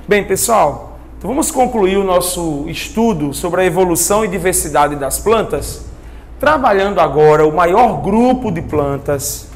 Bem, pessoal, então vamos concluir o nosso estudo sobre a evolução e diversidade das plantas, trabalhando agora o maior grupo de plantas.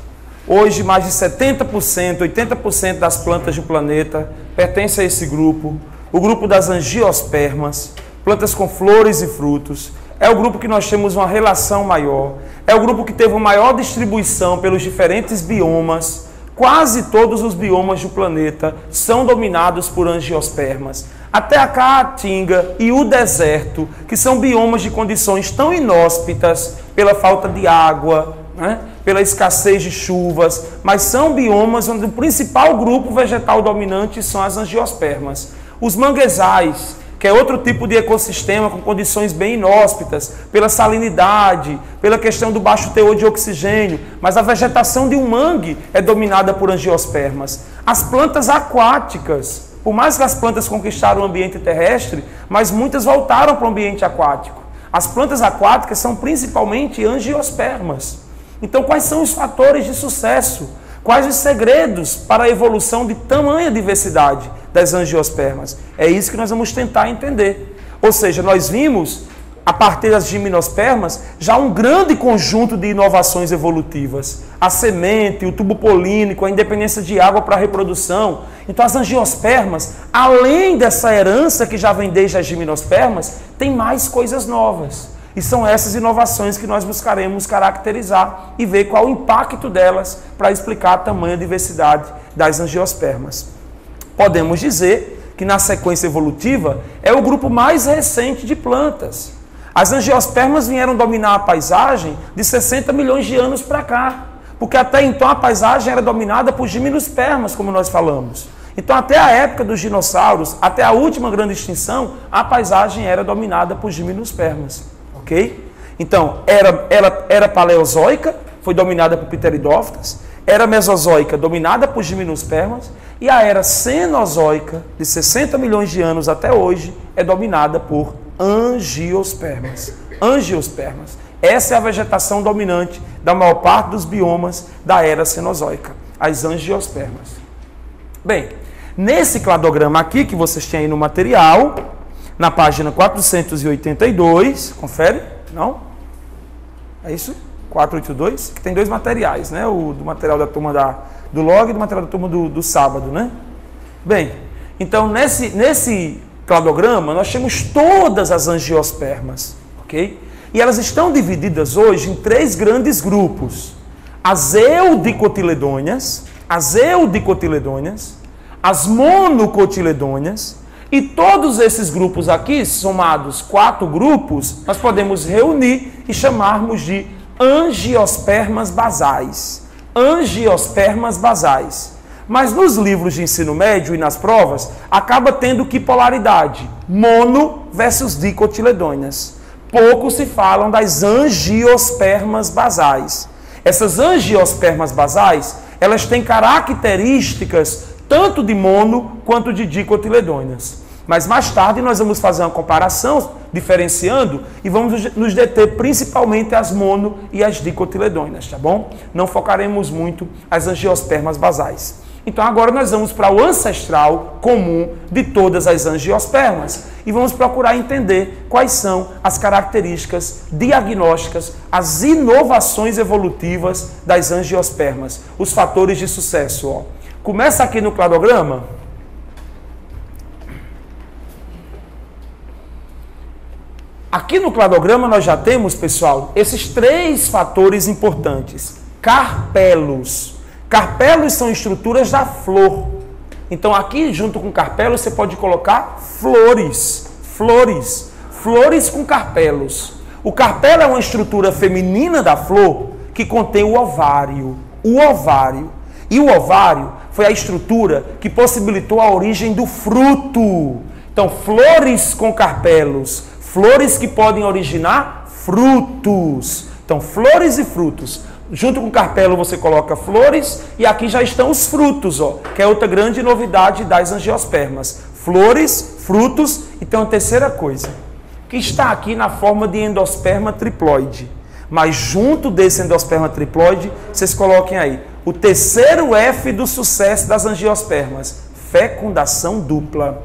Hoje, mais de 70%, 80% das plantas do planeta pertencem a esse grupo, o grupo das angiospermas, plantas com flores e frutos. É o grupo que nós temos uma relação maior, é o grupo que teve uma maior distribuição pelos diferentes biomas. Quase todos os biomas do planeta são dominados por angiospermas. Até a caatinga e o deserto, que são biomas de condições tão inóspitas pela falta de água, pela escassez de chuvas, mas são biomas onde o principal grupo vegetal dominante são as angiospermas. Os manguezais, que é outro tipo de ecossistema com condições bem inóspitas, pela salinidade, pela questão do baixo teor de oxigênio, mas a vegetação de um mangue é dominada por angiospermas. As plantas aquáticas, por mais que as plantas conquistaram o ambiente terrestre, mas muitas voltaram para o ambiente aquático. As plantas aquáticas são principalmente angiospermas. Então, quais são os fatores de sucesso? Quais os segredos para a evolução de tamanha diversidade das angiospermas? É isso que nós vamos tentar entender. Ou seja, nós vimos, a partir das gimnospermas, já um grande conjunto de inovações evolutivas. A semente, o tubo polínico, a independência de água para a reprodução. Então, as angiospermas, além dessa herança que já vem desde as gimnospermas, tem mais coisas novas. E são essas inovações que nós buscaremos caracterizar e ver qual o impacto delas para explicar a tamanha diversidade das angiospermas. Podemos dizer que na sequência evolutiva é o grupo mais recente de plantas. As angiospermas vieram dominar a paisagem de 60 milhões de anos para cá, porque até então a paisagem era dominada por gimnospermas, como nós falamos. Então até a época dos dinossauros, até a última grande extinção, a paisagem era dominada por gimnospermas. Ok? Então, era paleozoica, foi dominada por pteridófitas, era mesozoica, dominada por gimnospermas, e a era cenozoica, de 60 milhões de anos até hoje, é dominada por angiospermas. Angiospermas. Essa é a vegetação dominante da maior parte dos biomas da era cenozoica, as angiospermas. Bem, nesse cladograma aqui, que vocês têm aí no material, na página 482, confere? Não? É isso? 482? Que tem dois materiais, né? O do material da turma do log e do material da turma do sábado, né? Bem, então nesse cladograma nós temos todas as angiospermas, ok? E elas estão divididas hoje em três grandes grupos. As eudicotiledôneas, as monocotiledôneas. E todos esses grupos aqui, somados 4 grupos, nós podemos reunir e chamarmos de angiospermas basais. Angiospermas basais. Mas nos livros de ensino médio e nas provas, acaba tendo que polaridade? Mono versus dicotiledôneas. Pouco se falam das angiospermas basais. Essas angiospermas basais, elas têm características tanto de mono quanto de dicotiledôneas. Mas mais tarde nós vamos fazer uma comparação, diferenciando, e vamos nos deter principalmente as mono e as dicotiledôneas, tá bom? Não focaremos muito as angiospermas basais. Então agora nós vamos para o ancestral comum de todas as angiospermas e vamos procurar entender quais são as características diagnósticas, as inovações evolutivas das angiospermas, os fatores de sucesso, ó. Começa aqui no cladograma. Aqui no cladograma nós já temos, pessoal, esses 3 fatores importantes. Carpelos. Carpelos são estruturas da flor. Então aqui, junto com carpelos, você pode colocar flores. Flores com carpelos. O carpelo é uma estrutura feminina da flor que contém o ovário. E o ovário foi a estrutura que possibilitou a origem do fruto. Então, flores com carpelos, flores que podem originar frutos. Então, flores e frutos. Junto com o carpelo você coloca flores e aqui já estão os frutos, ó, que é outra grande novidade das angiospermas. Flores, frutos e tem uma terceira coisa, que está aqui na forma de endosperma triploide. Mas junto desse endosperma triploide, vocês coloquem aí o terceiro F do sucesso das angiospermas, fecundação dupla.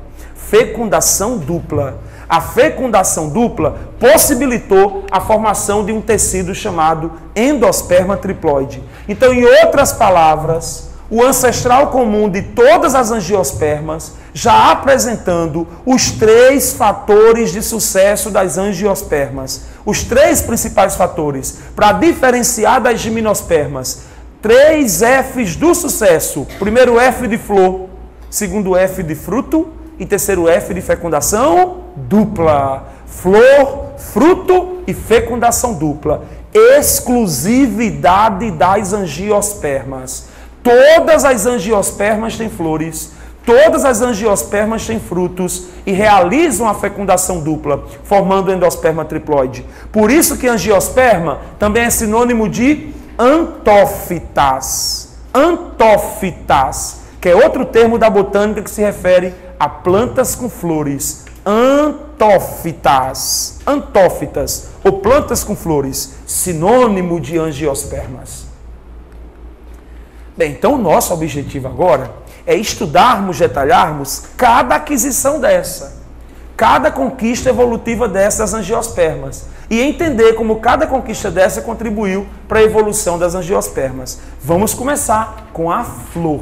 fecundação dupla. A fecundação dupla possibilitou a formação de um tecido chamado endosperma triploide. Então, em outras palavras, o ancestral comum de todas as angiospermas, já apresentando os 3 fatores de sucesso das angiospermas. Os 3 principais fatores para diferenciar das gimnospermas. 3 Fs do sucesso. Primeiro F de flor, segundo F de fruto e terceiro F de fecundação dupla. Flor, fruto e fecundação dupla. Exclusividade das angiospermas. Todas as angiospermas têm flores, todas as angiospermas têm frutos e realizam a fecundação dupla, formando o endosperma triploide. Por isso que angiosperma também é sinônimo de antófitas. Antófitas, que é outro termo da botânica que se refere a plantas com flores. Antófitas. Antófitas, ou plantas com flores, sinônimo de angiospermas. Bem, então o nosso objetivo agora é estudarmos, detalharmos cada aquisição dessa, cada conquista evolutiva dessas angiospermas e entender como cada conquista dessa contribuiu para a evolução das angiospermas. Vamos começar com a flor.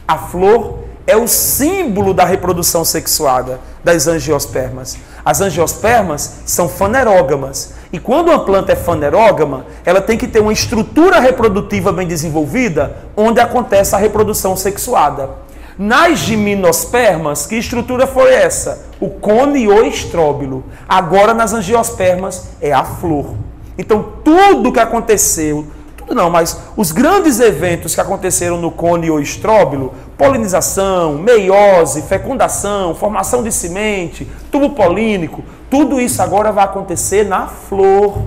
A flor é o símbolo da reprodução sexuada das angiospermas. As angiospermas são fanerógamas. E quando uma planta é fanerógama, ela tem que ter uma estrutura reprodutiva bem desenvolvida, onde acontece a reprodução sexuada. Nas gimnospermas, que estrutura foi essa? O cone ou estróbilo. Agora, nas angiospermas, é a flor. Então, tudo que aconteceu, tudo não, mas os grandes eventos que aconteceram no cone ou estróbilo, polinização, meiose, fecundação, formação de semente, tubo polínico, tudo isso agora vai acontecer na flor.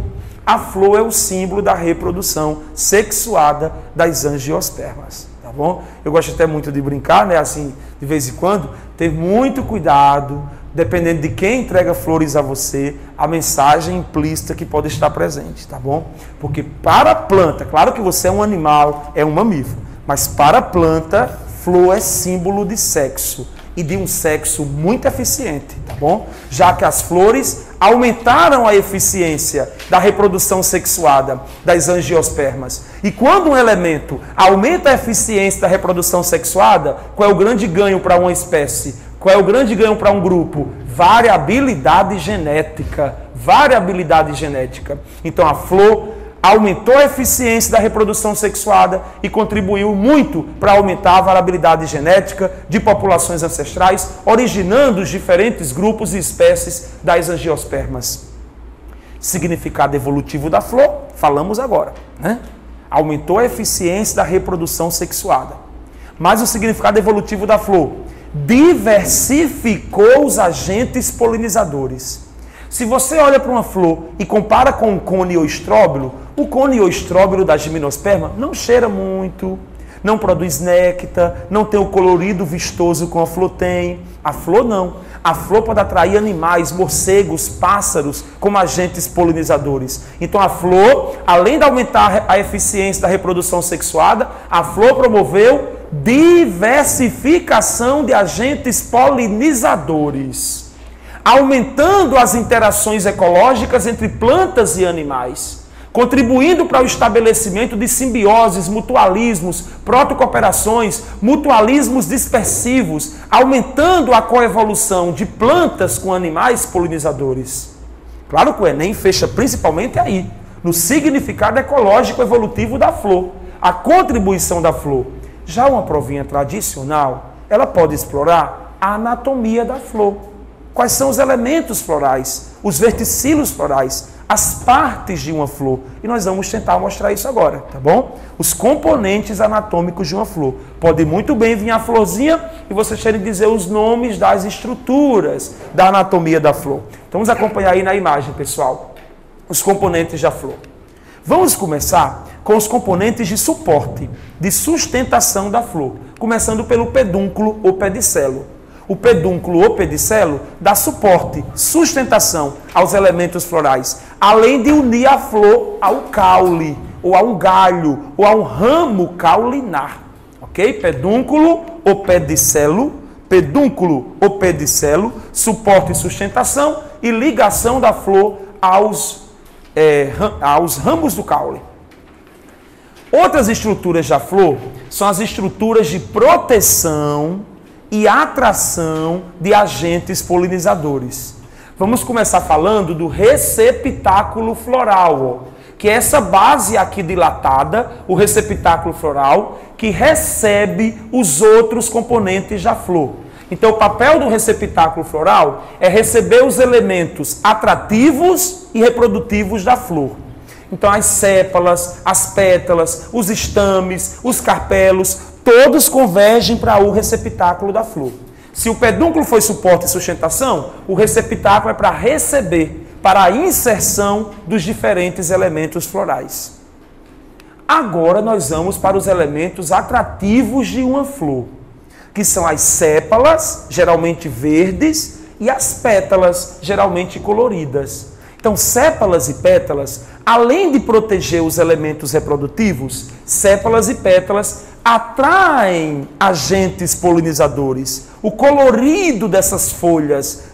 A flor é o símbolo da reprodução sexuada das angiospermas, tá bom? Eu gosto até muito de brincar, né, assim, de vez em quando, ter muito cuidado, dependendo de quem entrega flores a você, a mensagem implícita que pode estar presente, tá bom? Porque para a planta, claro que você é um animal, é um mamífero, mas para a planta, flor é símbolo de sexo e de um sexo muito eficiente, tá bom? Já que as flores aumentaram a eficiência da reprodução sexuada das angiospermas. E quando um elemento aumenta a eficiência da reprodução sexuada, qual é o grande ganho para uma espécie? Qual é o grande ganho para um grupo? Variabilidade genética. Variabilidade genética. Então a flor aumentou a eficiência da reprodução sexuada e contribuiu muito para aumentar a variabilidade genética de populações ancestrais, originando os diferentes grupos e espécies das angiospermas. Significado evolutivo da flor, falamos agora, né? Aumentou a eficiência da reprodução sexuada. Mas o significado evolutivo da flor, diversificou os agentes polinizadores. Se você olha para uma flor e compara com um cone ou estróbilo, o cone ou estróbilo da gimnosperma não cheira muito, não produz néctar, não tem o colorido vistoso que a flor tem. A flor não. A flor pode atrair animais, morcegos, pássaros, como agentes polinizadores. Então a flor, além de aumentar a eficiência da reprodução sexuada, a flor promoveu diversificação de agentes polinizadores, aumentando as interações ecológicas entre plantas e animais, contribuindo para o estabelecimento de simbioses, mutualismos, protocooperações, mutualismos dispersivos, aumentando a coevolução de plantas com animais polinizadores. Claro que o Enem fecha principalmente aí, no significado ecológico evolutivo da flor, a contribuição da flor. Já uma provinha tradicional, ela pode explorar a anatomia da flor. Quais são os elementos florais, os verticilos florais, as partes de uma flor. E nós vamos tentar mostrar isso agora, tá bom? Os componentes anatômicos de uma flor. Pode muito bem vir a florzinha e vocês terem que dizer os nomes das estruturas da anatomia da flor. Então vamos acompanhar aí na imagem, pessoal, os componentes da flor. Vamos começar com os componentes de suporte, de sustentação da flor, começando pelo pedúnculo ou pedicelo. O pedúnculo ou pedicelo dá suporte, sustentação aos elementos florais, além de unir a flor ao caule, ou a um galho, ou a um ramo caulinar. Ok? Pedúnculo ou pedicelo pedúnculo ou pedicelo, suporte e sustentação e ligação da flor aos ramos do caule. Outras estruturas da flor são as estruturas de proteção e atração de agentes polinizadores. Vamos começar falando do receptáculo floral, que é essa base aqui dilatada, o receptáculo floral, que recebe os outros componentes da flor. Então, o papel do receptáculo floral é receber os elementos atrativos e reprodutivos da flor. Então, as sépalas, as pétalas, os estames, os carpelos, todos convergem para o receptáculo da flor. Se o pedúnculo foi suporte e sustentação, o receptáculo é para receber, para a inserção dos diferentes elementos florais. Agora nós vamos para os elementos atrativos de uma flor, que são as sépalas, geralmente verdes, e as pétalas, geralmente coloridas. Então, sépalas e pétalas, além de proteger os elementos reprodutivos, sépalas e pétalas atraem agentes polinizadores. O colorido dessas folhas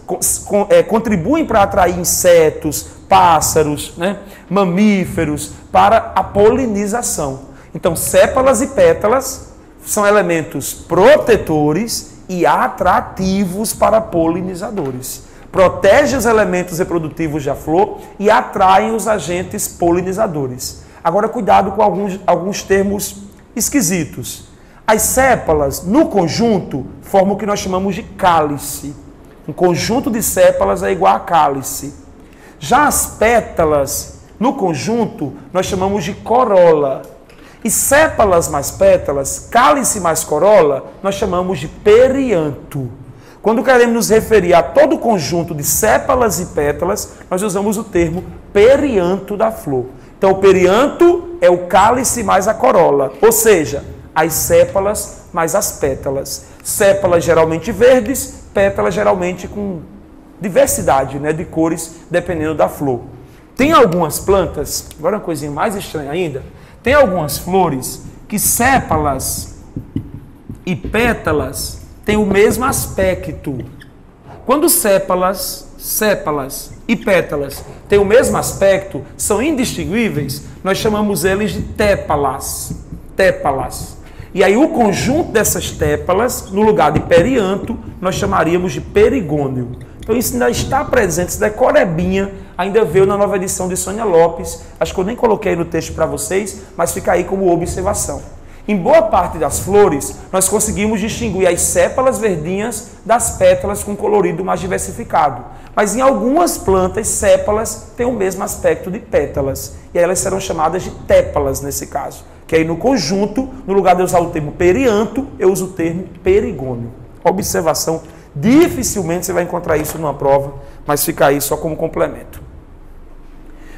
contribuem para atrair insetos, pássaros, mamíferos, para a polinização. Então, sépalas e pétalas são elementos protetores e atrativos para polinizadores. Protege os elementos reprodutivos da flor e atraem os agentes polinizadores. Agora, cuidado com alguns termos esquisitos. As sépalas, no conjunto, formam o que nós chamamos de cálice. Um conjunto de sépalas é igual a cálice. Já as pétalas, no conjunto, nós chamamos de corola. E sépalas mais pétalas, cálice mais corola, nós chamamos de perianto. Quando queremos nos referir a todo o conjunto de sépalas e pétalas, nós usamos o termo perianto da flor. Então, o perianto é o cálice mais a corola, ou seja, as sépalas mais as pétalas. Sépalas geralmente verdes, pétalas geralmente com diversidade, de cores, dependendo da flor. Tem algumas plantas, agora uma coisinha mais estranha ainda, tem algumas flores que sépalas e pétalas têm o mesmo aspecto. Quando sépalas e pétalas têm o mesmo aspecto, são indistinguíveis, nós chamamos eles de tépalas. E aí o conjunto dessas tépalas, no lugar de perianto, nós chamaríamos de perigônio. Então isso ainda está presente, isso decorebinha, ainda veio na nova edição de Sônia Lopes. Acho que eu nem coloquei no texto para vocês, mas fica aí como observação. Em boa parte das flores, nós conseguimos distinguir as sépalas verdinhas das pétalas com colorido mais diversificado. Mas em algumas plantas, sépalas têm o mesmo aspecto de pétalas. E aí elas serão chamadas de tépalas nesse caso. Que aí no conjunto, no lugar de eu usar o termo perianto, eu uso o termo perigônio. Observação, dificilmente você vai encontrar isso numa prova, mas fica aí só como complemento.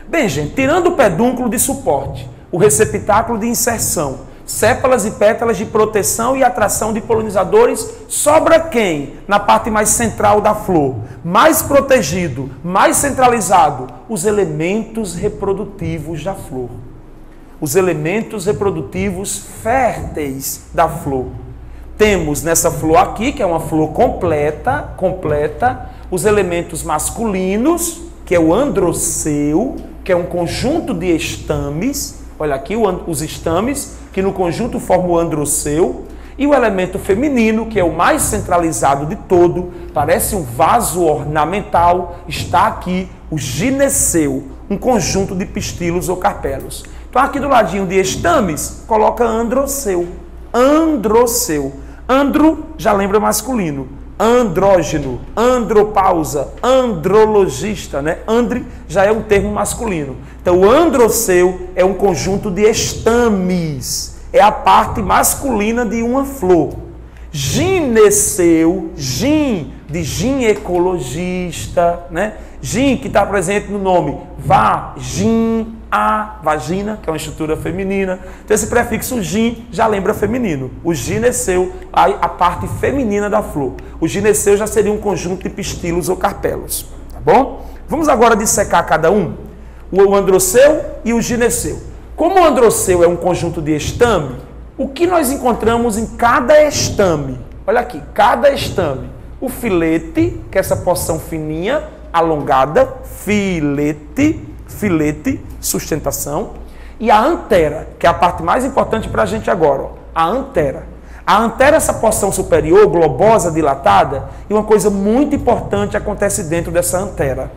Bem, gente, tirando o pedúnculo de suporte, o receptáculo de inserção, sépalas e pétalas de proteção e atração de polinizadores, sobra quem? Na parte mais central da flor, mais protegido, mais centralizado, os elementos reprodutivos da flor. Os elementos reprodutivos férteis da flor. Temos nessa flor aqui, que é uma flor completa, os elementos masculinos, que é o androceu, que é um conjunto de estames. Olha aqui os estames, que no conjunto formam o androceu, e o elemento feminino, que é o mais centralizado de todo, parece um vaso ornamental, está aqui o gineceu, um conjunto de pistilos ou carpelos. Então aqui do ladinho de estames, coloca androceu. Andro já lembra masculino. Andrógeno, andropausa, andrologista, Andre já é um termo masculino. Então, o androceu é um conjunto de estames, é a parte masculina de uma flor. Gineceu, de ginecologista, Gin, que está presente no nome vagina, que é uma estrutura feminina. Então, esse prefixo gin já lembra feminino. O gineceu, a parte feminina da flor. O gineceu já seria um conjunto de pistilos ou carpelos. Tá bom? Vamos agora dissecar cada um. O androceu e o gineceu. Como o androceu é um conjunto de estame, o que nós encontramos em cada estame? Olha aqui, cada estame. O filete, que é essa porção fininha, alongada, filete, sustentação. E a antera, que é a parte mais importante para a gente agora, ó, a antera. A antera é essa porção superior, globosa, dilatada, e uma coisa muito importante acontece dentro dessa antera.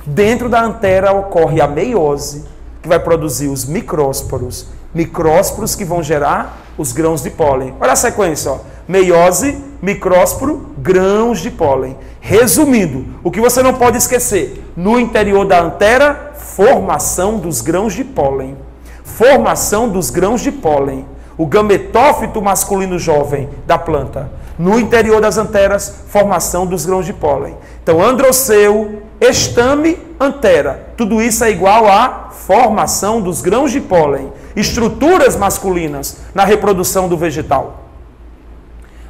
Dentro da antera ocorre a meiose, que vai produzir os micrósporos. Micrósporos que vão gerar os grãos de pólen. Olha a sequência, ó. Meiose, micrósporo, grãos de pólen. Resumindo, o que você não pode esquecer, no interior da antera, formação dos grãos de pólen. Formação dos grãos de pólen. O gametófito masculino jovem da planta. No interior das anteras, formação dos grãos de pólen. Então, androceu, estame, antera. Tudo isso é igual à formação dos grãos de pólen. Estruturas masculinas na reprodução do vegetal.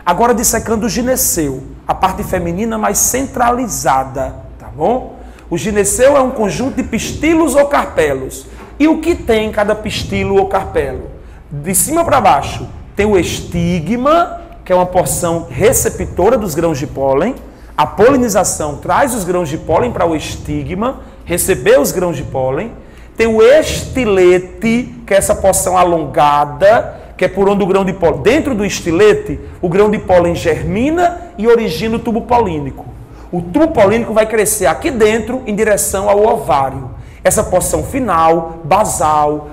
Agora, dissecando o gineceu, a parte feminina mais centralizada, tá bom? O gineceu é um conjunto de pistilos ou carpelos. E o que tem cada pistilo ou carpelo? De cima para baixo, tem o estigma, que é uma porção receptora dos grãos de pólen. A polinização traz os grãos de pólen para o estigma, receber os grãos de pólen. Tem o estilete, que é essa porção alongada, que é por onde o grão de pólen... Dentro do estilete, o grão de pólen germina e origina o tubo polínico. O tubo polínico vai crescer aqui dentro em direção ao ovário. Essa porção final, basal,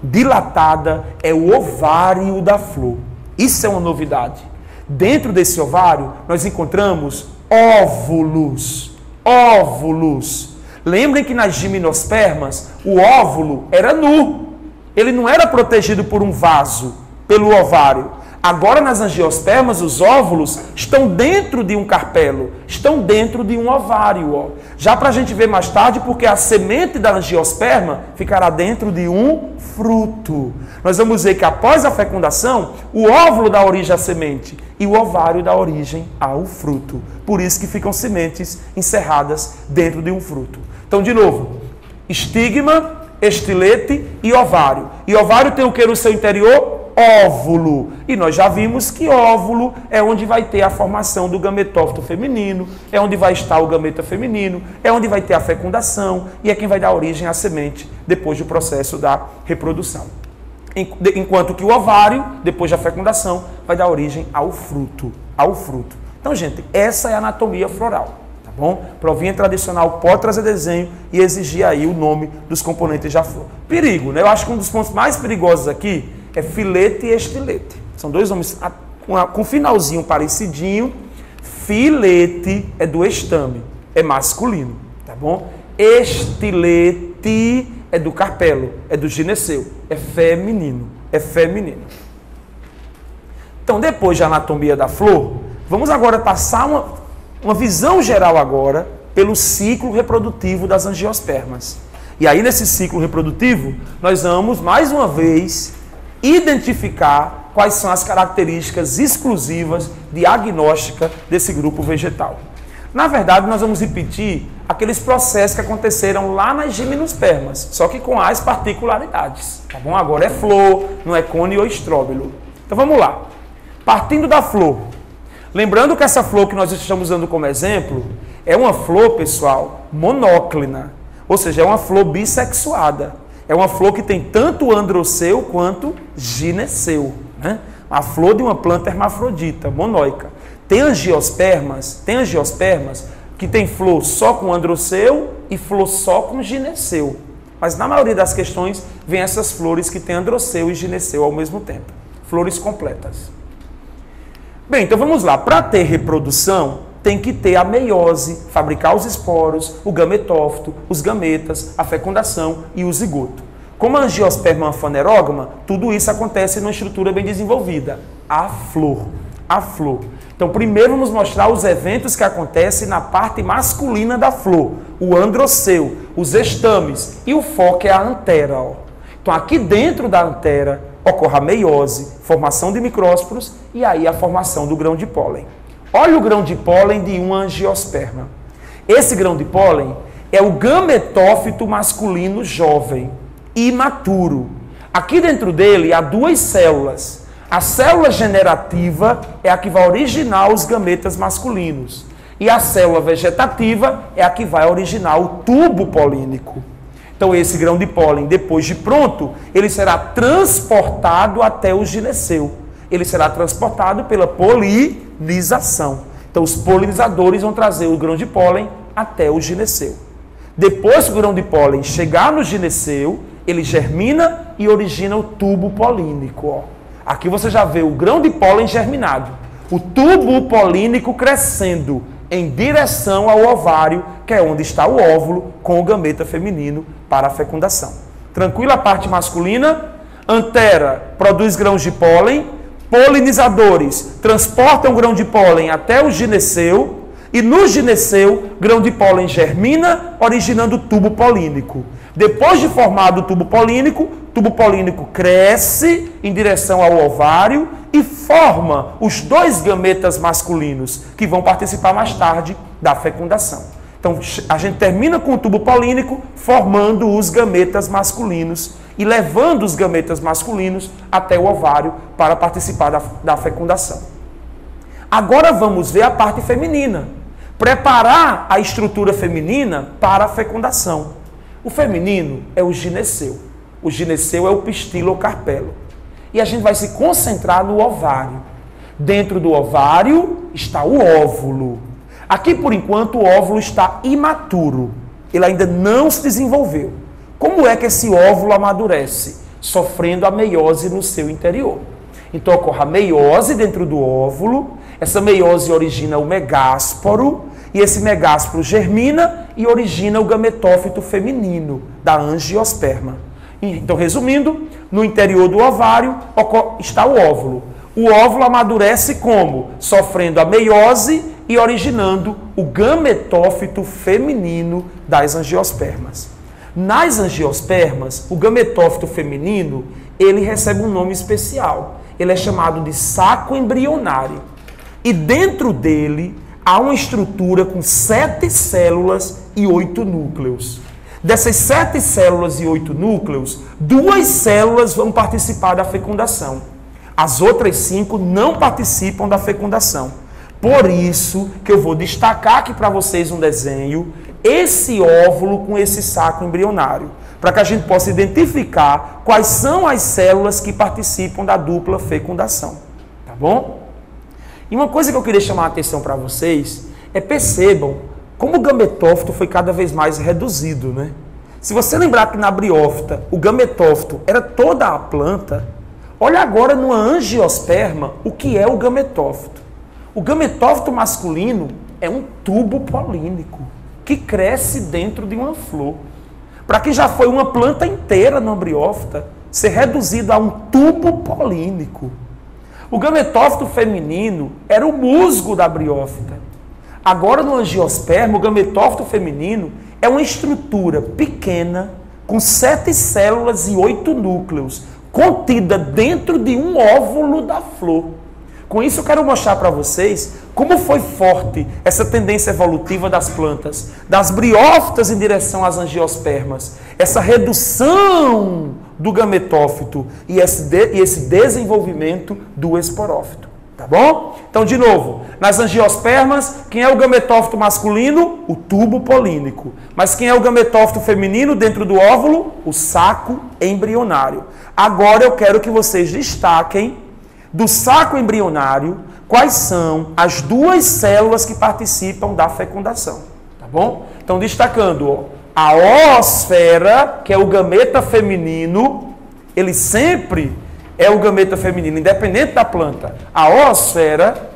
dilatada, é o ovário da flor. Isso é uma novidade. Dentro desse ovário, nós encontramos óvulos. Óvulos. Lembrem que nas gimnospermas, o óvulo era nu. Ele não era protegido por um vaso, pelo ovário. Agora, nas angiospermas, os óvulos estão dentro de um carpelo, estão dentro de um ovário. Ó. Já para a gente ver mais tarde, porque a semente da angiosperma ficará dentro de um fruto. Nós vamos ver que após a fecundação, o óvulo dá origem à semente e o ovário dá origem ao fruto. Por isso que ficam sementes encerradas dentro de um fruto. Então, de novo, estigma, estilete e ovário. E ovário tem o que no seu interior? Óvulo. E nós já vimos que óvulo é onde vai ter a formação do gametófito feminino, é onde vai estar o gameta feminino, é onde vai ter a fecundação e é quem vai dar origem à semente depois do processo da reprodução. Enquanto que o ovário, depois da fecundação, vai dar origem ao fruto. Ao fruto. Então, gente, essa é a anatomia floral. Tá bom? Provinha tradicional pode trazer desenho e exigir aí o nome dos componentes da flor. Perigo, né? Eu acho que um dos pontos mais perigosos aqui é filete e estilete. São dois nomes com finalzinho parecidinho. Filete é do estame, é masculino, tá bom? Estilete é do carpelo, é do gineceu, é feminino, é feminino. Então, depois da anatomia da flor, vamos agora passar uma visão geral agora pelo ciclo reprodutivo das angiospermas. E aí, nesse ciclo reprodutivo, nós vamos, mais uma vez, identificar quais são as características exclusivas diagnósticas desse grupo vegetal. Na verdade, nós vamos repetir aqueles processos que aconteceram lá nas gimnospermas, só que com as particularidades, tá bom? Agora é flor, não é cone ou estróbilo. Então vamos lá. Partindo da flor, lembrando que essa flor que nós estamos usando como exemplo é uma flor, pessoal, monóclina, ou seja, é uma flor bissexuada. É uma flor que tem tanto androceu quanto gineceu, né? A flor de uma planta hermafrodita, monóica. Tem angiospermas que tem flor só com androceu e flor só com gineceu. Mas na maioria das questões vem essas flores que tem androceu e gineceu ao mesmo tempo. Flores completas. Bem, então vamos lá. Para ter reprodução, tem que ter a meiose, fabricar os esporos, o gametófito, os gametas, a fecundação e o zigoto. Como a angiosperma é uma fanerógama, tudo isso acontece numa estrutura bem desenvolvida. A flor. A flor. Então, primeiro vamos mostrar os eventos que acontecem na parte masculina da flor. O androceu, os estames e o foco é a antera. Ó. Então, aqui dentro da antera ocorre a meiose, formação de micrósporos e aí a formação do grão de pólen. Olha o grão de pólen de uma angiosperma. Esse grão de pólen é o gametófito masculino jovem, imaturo. Aqui dentro dele há duas células. A célula generativa é a que vai originar os gametas masculinos. E a célula vegetativa é a que vai originar o tubo polínico. Então, esse grão de pólen, depois de pronto, ele será transportado até o gineceu. Ele será transportado pela polinização. Então, os polinizadores vão trazer o grão de pólen até o gineceu. Depois que o grão de pólen chegar no gineceu, ele germina e origina o tubo polínico. Ó. Aqui você já vê o grão de pólen germinado. O tubo polínico crescendo em direção ao ovário, que é onde está o óvulo com o gameta feminino para a fecundação. Tranquilo a parte masculina? Antera produz grãos de pólen, polinizadores transportam o grão de pólen até o gineceu e no gineceu, grão de pólen germina, originando o tubo polínico. Depois de formado o tubo polínico cresce em direção ao ovário e forma os dois gametas masculinos, que vão participar mais tarde da fecundação. Então, a gente termina com o tubo polínico, formando os gametas masculinos e levando os gametas masculinos até o ovário para participar da fecundação. Agora vamos ver a parte feminina. Preparar a estrutura feminina para a fecundação. O feminino é o gineceu. O gineceu é o pistilo ou carpelo. E a gente vai se concentrar no ovário. Dentro do ovário está o óvulo. Aqui, por enquanto, o óvulo está imaturo. Ele ainda não se desenvolveu. Como é que esse óvulo amadurece? Sofrendo a meiose no seu interior. Então, ocorre a meiose dentro do óvulo. Essa meiose origina o megásporo. E esse megásporo germina e origina o gametófito feminino da angiosperma. Então, resumindo, no interior do ovário está o óvulo. O óvulo amadurece como? Sofrendo a meiose e originando o gametófito feminino das angiospermas. Nas angiospermas, o gametófito feminino, ele recebe um nome especial. Ele é chamado de saco embrionário. E dentro dele há uma estrutura com 7 células e 8 núcleos. Dessas 7 células e 8 núcleos, 2 células vão participar da fecundação. As outras 5 não participam da fecundação. Por isso que eu vou destacar aqui para vocês um desenho, esse óvulo com esse saco embrionário, para que a gente possa identificar quais são as células que participam da dupla fecundação. Tá bom? E uma coisa que eu queria chamar a atenção para vocês é percebam como o gametófito foi cada vez mais reduzido, né? Se você lembrar que na briófita o gametófito era toda a planta, olha agora numa angiosperma o que é o gametófito. O gametófito masculino é um tubo polínico que cresce dentro de uma flor. Para quem já foi uma planta inteira na briófita, ser reduzido a um tubo polínico. O gametófito feminino era o musgo da briófita. Agora, no angiosperma, o gametófito feminino é uma estrutura pequena, com 7 células e 8 núcleos, contida dentro de um óvulo da flor. Com isso, eu quero mostrar para vocês como foi forte essa tendência evolutiva das plantas, das briófitas em direção às angiospermas, essa redução do gametófito e esse desenvolvimento do esporófito. Tá bom? Então, de novo, nas angiospermas, quem é o gametófito masculino? O tubo polínico. Mas quem é o gametófito feminino dentro do óvulo? O saco embrionário. Agora eu quero que vocês destaquem do saco embrionário quais são as 2 células que participam da fecundação. Tá bom? Então, destacando, ó, a oosfera, que é o gameta feminino, ele sempre é o gameta feminino, independente da planta. A oosfera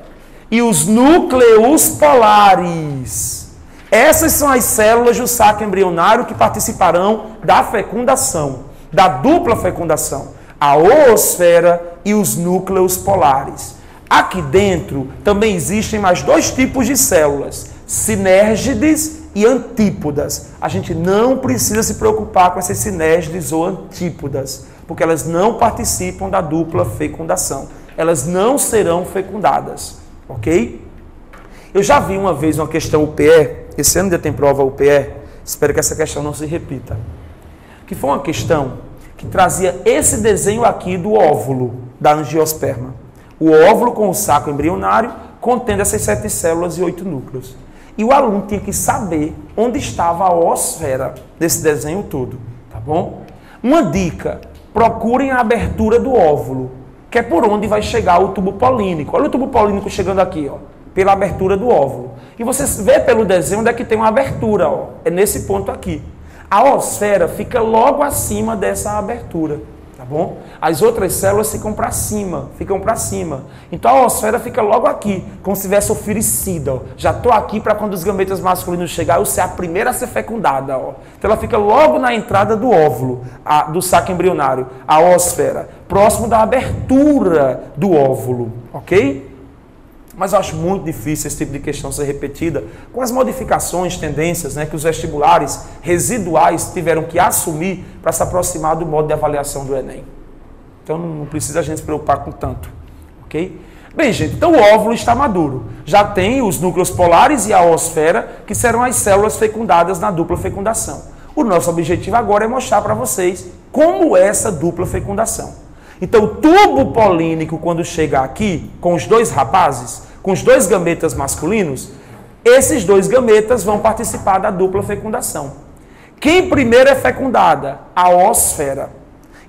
e os núcleos polares. Essas são as células do saco embrionário que participarão da fecundação, da dupla fecundação. A oosfera e os núcleos polares. Aqui dentro também existem mais 2 tipos de células, sinérgides e antípodas. A gente não precisa se preocupar com essas sinérgides ou antípodas, porque elas não participam da dupla fecundação. Elas não serão fecundadas, ok? Eu já vi uma vez uma questão UPE, esse ano ainda tem prova UPE, espero que essa questão não se repita, que foi uma questão que trazia esse desenho aqui do óvulo. da angiosperma. O óvulo com o saco embrionário contendo essas 7 células e 8 núcleos. E o aluno tinha que saber onde estava a oosfera desse desenho todo, tá bom? Uma dica, procurem a abertura do óvulo, que é por onde vai chegar o tubo polínico. Olha o tubo polínico chegando aqui, ó, pela abertura do óvulo. E você vê pelo desenho onde é que tem uma abertura, ó, é nesse ponto aqui. A oosfera fica logo acima dessa abertura, tá bom? As outras células ficam para cima, Então a oosfera fica logo aqui, como se tivesse oferecida, ó. Já estou aqui para quando os gametas masculinos chegarem, eu ser a primeira a ser fecundada, ó. Então ela fica logo na entrada do óvulo, do saco embrionário, a oosfera, próximo da abertura do óvulo, ok? Mas eu acho muito difícil esse tipo de questão ser repetida com as modificações, tendências, né, que os vestibulares residuais tiveram que assumir para se aproximar do modo de avaliação do Enem. Então não precisa a gente se preocupar com tanto, ok? Bem, gente, então o óvulo está maduro. Já tem os núcleos polares e a oosfera, que serão as células fecundadas na dupla fecundação. O nosso objetivo agora é mostrar para vocês como é essa dupla fecundação. Então, o tubo polínico, quando chega aqui, com os 2 rapazes, com os 2 gametas masculinos, esses 2 gametas vão participar da dupla fecundação. Quem primeiro é fecundada? A oosfera.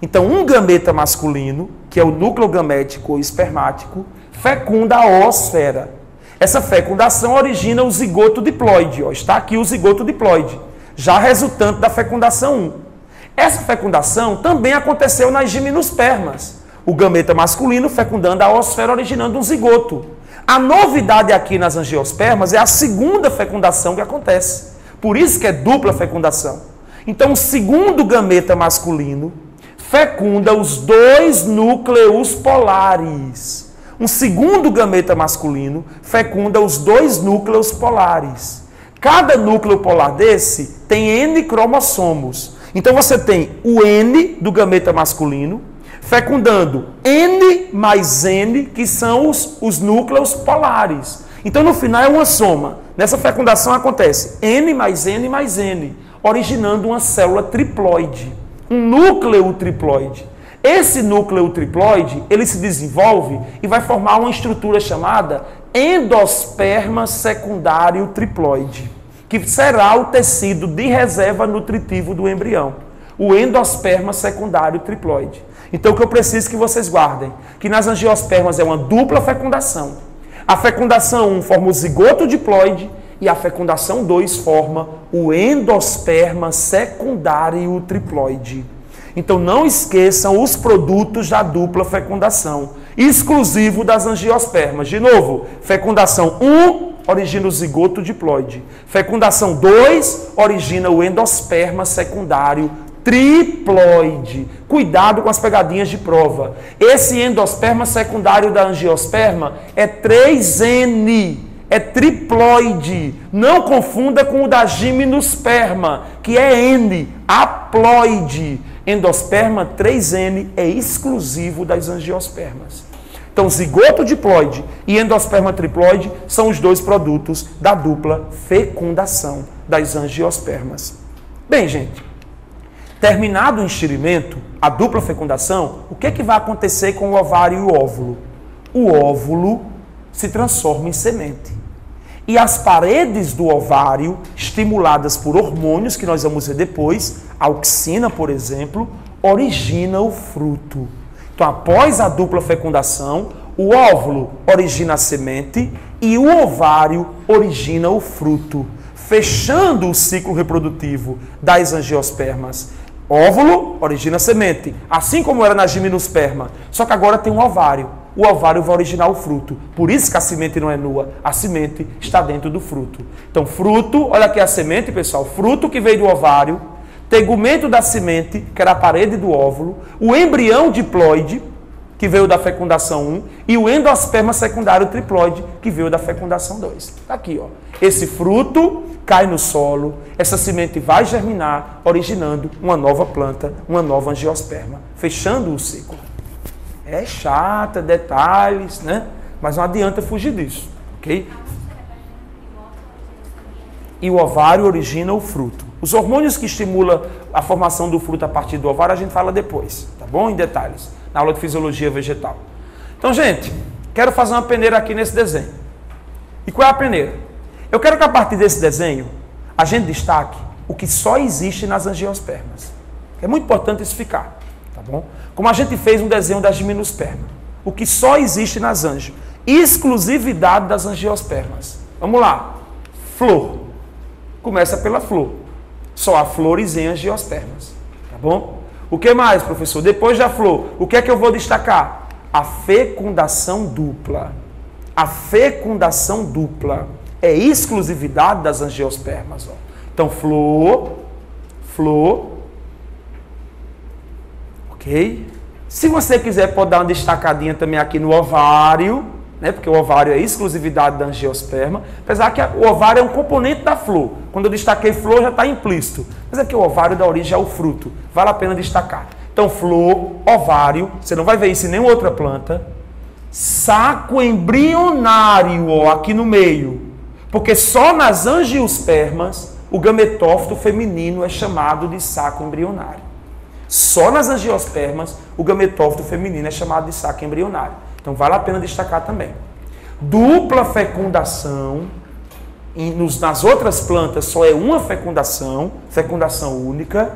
Então, um gameta masculino, que é o núcleo gamético ou espermático, fecunda a oosfera. Essa fecundação origina o zigoto diploide. Ó, está aqui o zigoto diploide, já resultante da fecundação 1. Essa fecundação também aconteceu nas gimnospermas. O gameta masculino fecundando a oosfera, originando um zigoto. A novidade aqui nas angiospermas é a segunda fecundação que acontece. Por isso que é dupla fecundação. Então, o segundo gameta masculino fecunda os 2 núcleos polares. Um segundo gameta masculino fecunda os 2 núcleos polares. Cada núcleo polar desse tem N cromossomos. Então você tem o N do gameta masculino fecundando N mais N, que são os núcleos polares. Então no final é uma soma. Nessa fecundação acontece N mais N mais N, originando uma célula triploide, um núcleo triploide. Esse núcleo triploide, ele se desenvolve e vai formar uma estrutura chamada endosperma secundário triploide, que será o tecido de reserva nutritivo do embrião, o endosperma secundário triploide. Então, o que eu preciso que vocês guardem, que nas angiospermas é uma dupla fecundação. A fecundação 1 forma o zigoto diploide e a fecundação 2 forma o endosperma secundário triploide. Então, não esqueçam os produtos da dupla fecundação, exclusivo das angiospermas. De novo, fecundação 1 origina o zigoto diploide. Fecundação 2 origina o endosperma secundário triploide. Cuidado com as pegadinhas de prova. Esse endosperma secundário da angiosperma é 3N, é triploide. Não confunda com o da gimnosperma, que é N, haploide. Endosperma 3N é exclusivo das angiospermas. Então, zigoto diploide e endosperma triploide são os 2 produtos da dupla fecundação das angiospermas. Bem, gente, terminado o enxerimento, a dupla fecundação, o que vai acontecer com o ovário e o óvulo? O óvulo se transforma em semente. E as paredes do ovário, estimuladas por hormônios, que nós vamos ver depois, a auxina, por exemplo, origina o fruto. Então, após a dupla fecundação, o óvulo origina a semente e o ovário origina o fruto, fechando o ciclo reprodutivo das angiospermas. Óvulo origina a semente, assim como era na gimnosperma, só que agora tem um ovário. O ovário vai originar o fruto. Por isso que a semente não é nua, a semente está dentro do fruto. Então, fruto, olha aqui a semente, pessoal, fruto que veio do ovário, tegumento da semente, que era a parede do óvulo, o embrião diploide, que veio da fecundação 1, e o endosperma secundário triploide, que veio da fecundação 2. Está aqui, ó. Esse fruto cai no solo, essa semente vai germinar, originando uma nova planta, uma nova angiosperma, fechando o ciclo. É chata, detalhes, né? Mas não adianta fugir disso, ok? E o ovário origina o fruto. Os hormônios que estimulam a formação do fruto a partir do ovário a gente fala depois, tá bom? Em detalhes. na aula de fisiologia vegetal. Então, gente, quero fazer uma peneira aqui nesse desenho. E qual é a peneira? Eu quero que a partir desse desenho, a gente destaque o que só existe nas angiospermas. É muito importante isso ficar, tá bom? Como a gente fez um desenho das gimnospermas. O que só existe nas angios. Exclusividade das angiospermas. Vamos lá. Flor. Começa pela flor. Só há flores em angiospermas. Tá bom? O que mais, professor? Depois da flor, o que é que eu vou destacar? A fecundação dupla. A fecundação dupla é exclusividade das angiospermas. Ó. Então, flor, ok? Se você quiser, pode dar uma destacadinha também aqui no ovário, né? Porque o ovário é exclusividade da angiosperma, apesar que o ovário é um componente da flor. Quando eu destaquei flor, já está implícito. Mas é que o ovário dá origem ao fruto. Vale a pena destacar. Então, flor, ovário, você não vai ver isso em nenhuma outra planta. Saco embrionário, ó, aqui no meio. Porque só nas angiospermas o gametófito feminino é chamado de saco embrionário. Só nas angiospermas o gametófito feminino é chamado de saco embrionário. Então vale a pena destacar também. Dupla fecundação. Nas outras plantas só é uma fecundação, fecundação única.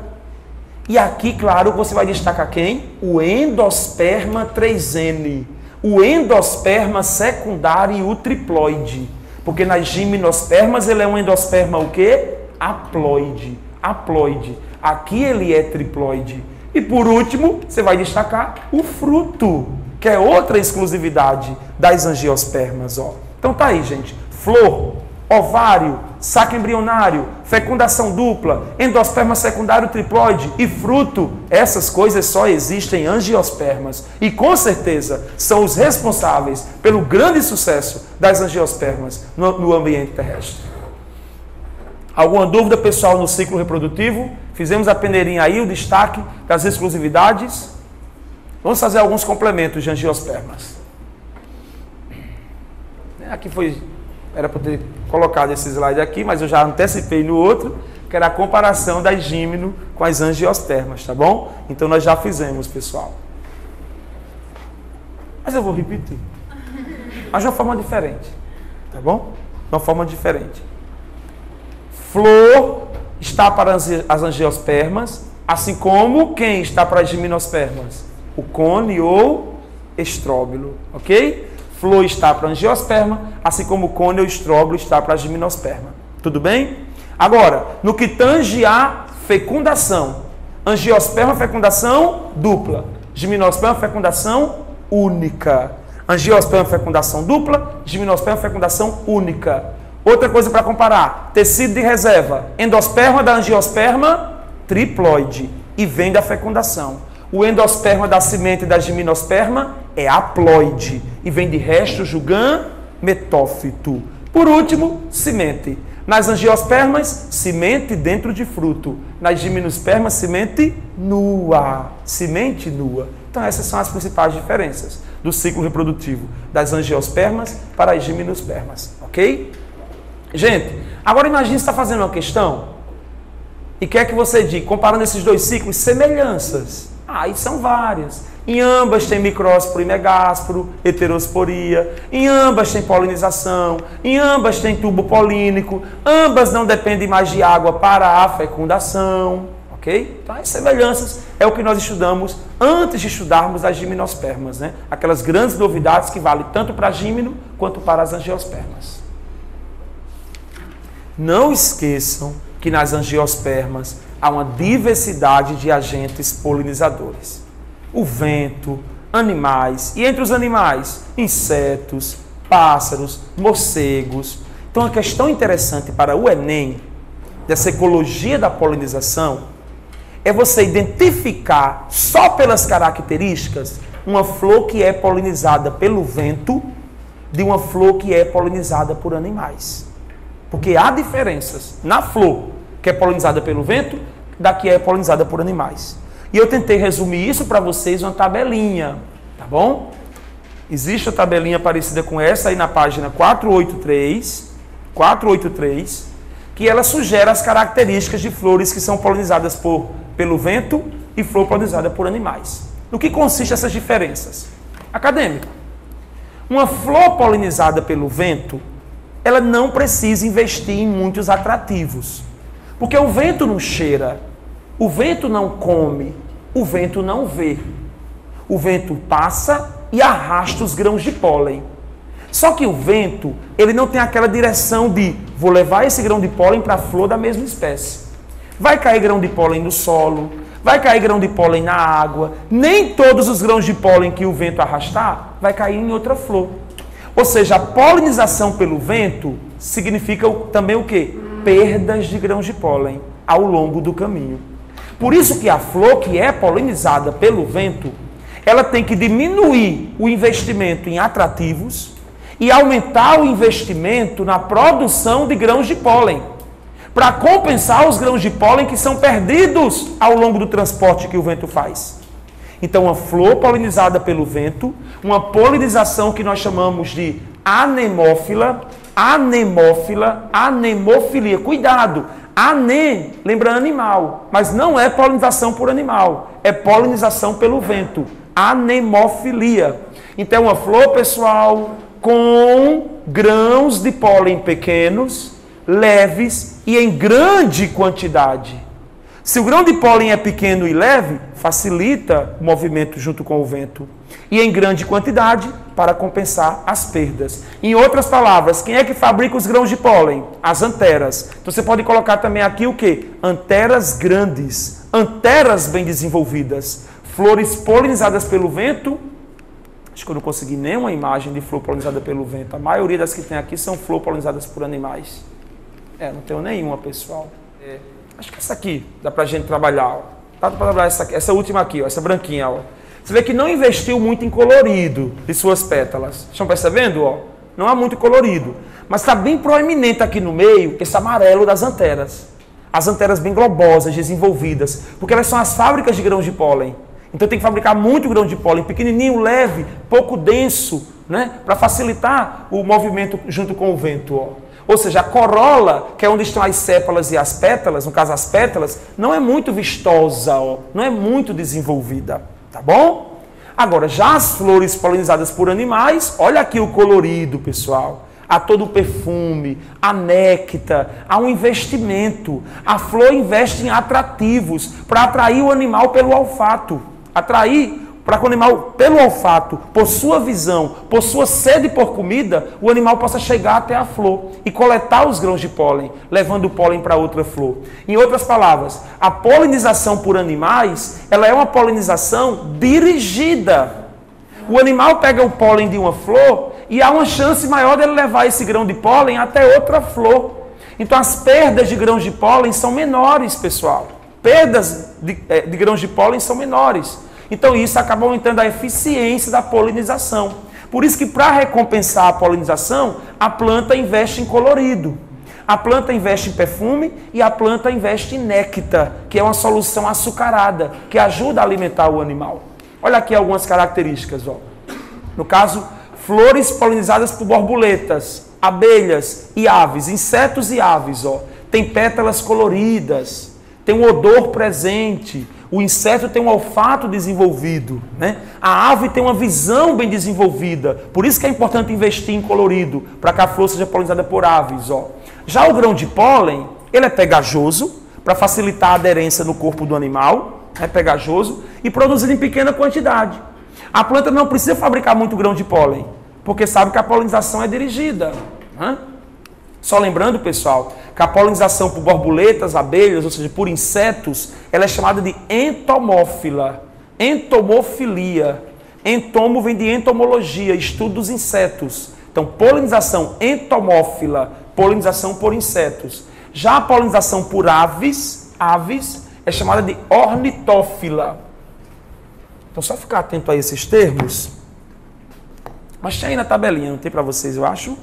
E aqui, claro, você vai destacar quem? O endosperma 3N. O endosperma secundário e o triploide. Porque nas gimnospermas ele é um endosperma o quê? Haploide. Haploide. Aqui ele é triploide. E por último, você vai destacar o fruto, que é outra exclusividade das angiospermas. Ó. Então tá aí, gente. Flor, ovário, saco embrionário, fecundação dupla, endosperma secundário triploide e fruto. Essas coisas só existem em angiospermas. E com certeza são os responsáveis pelo grande sucesso das angiospermas no ambiente terrestre. Alguma dúvida, pessoal, no ciclo reprodutivo? Fizemos a peneirinha aí, o destaque das exclusividades. Vamos fazer alguns complementos de angiospermas. Aqui era para ter colocado esse slide aqui, mas eu já antecipei no outro, que era a comparação das gímeno com as angiospermas, tá bom? Então nós já fizemos, pessoal. Mas eu vou repetir. Mas de uma forma diferente, tá bom? De uma forma diferente. Flor está para as angiospermas, assim como quem está para as gimnospermas? O cone ou estróbilo, ok? Flor está para a angiosperma, assim como o cone ou estróbilo está para a gimnosperma. Tudo bem? Agora, no que tange a fecundação, angiosperma fecundação dupla, gimnosperma fecundação única. Angiosperma fecundação dupla, gimnosperma fecundação única. Outra coisa para comparar, tecido de reserva, endosperma da angiosperma triploide e vem da fecundação. O endosperma da semente da gimnosperma é haploide e vem de restos do gametófito. Por último, semente. Nas angiospermas, semente dentro de fruto. Nas gimnospermas, semente nua. Semente nua. Então essas são as principais diferenças do ciclo reprodutivo das angiospermas para as gimnospermas, ok? Gente, agora imagine você está fazendo uma questão e quer que você diga, comparando esses dois ciclos, semelhanças. E são várias. Em ambas tem micrósporo e megásporo, heterosporia. Em ambas tem polinização. Em ambas tem tubo polínico. Ambas não dependem mais de água para a fecundação. Ok? Então, as semelhanças é o que nós estudamos antes de estudarmos as gimnospermas, né? Aquelas grandes novidades que valem tanto para a gímeno quanto para as angiospermas. Não esqueçam que nas angiospermas há uma diversidade de agentes polinizadores. O vento, animais, e entre os animais, insetos, pássaros, morcegos. Então, a questão interessante para o Enem, dessa ecologia da polinização, é você identificar, só pelas características, uma flor que é polinizada pelo vento de uma flor que é polinizada por animais. Porque há diferenças na flor que é polinizada pelo vento da que é polinizada por animais. E eu tentei resumir isso para vocês uma tabelinha, tá bom? Existe a tabelinha parecida com essa aí na página 483, que ela sugere as características de flores que são polinizadas pelo vento e flor polinizada por animais. No que consistem essas diferenças? Acadêmico. Uma flor polinizada pelo vento, ela não precisa investir em muitos atrativos. Porque o vento não cheira, o vento não come, o vento não vê. O vento passa e arrasta os grãos de pólen. Só que o vento, ele não tem aquela direção de vou levar esse grão de pólen para a flor da mesma espécie. Vai cair grão de pólen no solo, vai cair grão de pólen na água. Nem todos os grãos de pólen que o vento arrastar vai cair em outra flor. Ou seja, a polinização pelo vento significa também o quê? Perdas de grãos de pólen ao longo do caminho. Por isso que a flor que é polinizada pelo vento, ela tem que diminuir o investimento em atrativos e aumentar o investimento na produção de grãos de pólen, para compensar os grãos de pólen que são perdidos ao longo do transporte que o vento faz. Então, uma flor polinizada pelo vento, uma polinização que nós chamamos de anemófila, anemofilia. Cuidado, lembra animal, mas não é polinização por animal, é polinização pelo vento, anemofilia. Então, uma flor, pessoal, com grãos de pólen pequenos, leves e em grande quantidade. Se o grão de pólen é pequeno e leve, facilita o movimento junto com o vento. E em grande quantidade, para compensar as perdas. Em outras palavras, quem é que fabrica os grãos de pólen? As anteras. Então você pode colocar também aqui o quê? Anteras grandes, anteras bem desenvolvidas, flores polinizadas pelo vento. Acho que eu não consegui nenhuma imagem de flor polinizada pelo vento. A maioria das que tem aqui são flor polinizadas por animais. Não tenho nenhuma, pessoal. Acho que essa aqui dá pra gente trabalhar. Ó. Dá pra trabalhar essa última aqui, ó, essa branquinha. Ó. Você vê que não investiu muito em colorido de suas pétalas. Estão percebendo? Ó? Não há muito colorido. Mas está bem proeminente aqui no meio esse amarelo das anteras. As anteras bem globosas, desenvolvidas. Porque elas são as fábricas de grãos de pólen. Então tem que fabricar muito grão de pólen, pequenininho, leve, pouco denso, né? Para facilitar o movimento junto com o vento. Ó. Ou seja, a corola, que é onde estão as sépalas e as pétalas, no caso as pétalas, não é muito vistosa, ó, não é muito desenvolvida, tá bom? Agora, já as flores polinizadas por animais, olha aqui o colorido, pessoal. Há todo o perfume, a néctar, há um investimento. A flor investe em atrativos para atrair o animal pelo olfato. Atrair para que o animal, pelo olfato, por sua visão, por sua sede por comida, o animal possa chegar até a flor e coletar os grãos de pólen, levando o pólen para outra flor. Em outras palavras, a polinização por animais, ela é uma polinização dirigida. O animal pega o pólen de uma flor e há uma chance maior dele levar esse grão de pólen até outra flor. Então as perdas de grãos de pólen são menores, pessoal. Perdas de grãos de pólen são menores. Então isso acaba aumentando a eficiência da polinização. Por isso que para recompensar a polinização, a planta investe em colorido. A planta investe em perfume e a planta investe em néctar, que é uma solução açucarada, que ajuda a alimentar o animal. Olha aqui algumas características. Ó. No caso, flores polinizadas por borboletas, abelhas e aves, insetos e aves. Ó. Tem pétalas coloridas, tem um odor presente. O inseto tem um olfato desenvolvido, né? A ave tem uma visão bem desenvolvida. Por isso que é importante investir em colorido, para que a flor seja polinizada por aves. Ó. Já o grão de pólen, ele é pegajoso, para facilitar a aderência no corpo do animal, é pegajoso, e produzido em pequena quantidade. A planta não precisa fabricar muito grão de pólen, porque sabe que a polinização é dirigida. Né? Só lembrando, pessoal, que a polinização por borboletas, abelhas, ou seja, por insetos, ela é chamada de entomófila, entomofilia. Entomo vem de entomologia, estudo dos insetos. Então, polinização entomófila, polinização por insetos. Já a polinização por aves é chamada de ornitófila. Então, só ficar atento a esses termos. Mas tem aí na tabelinha, não tem para vocês, eu acho?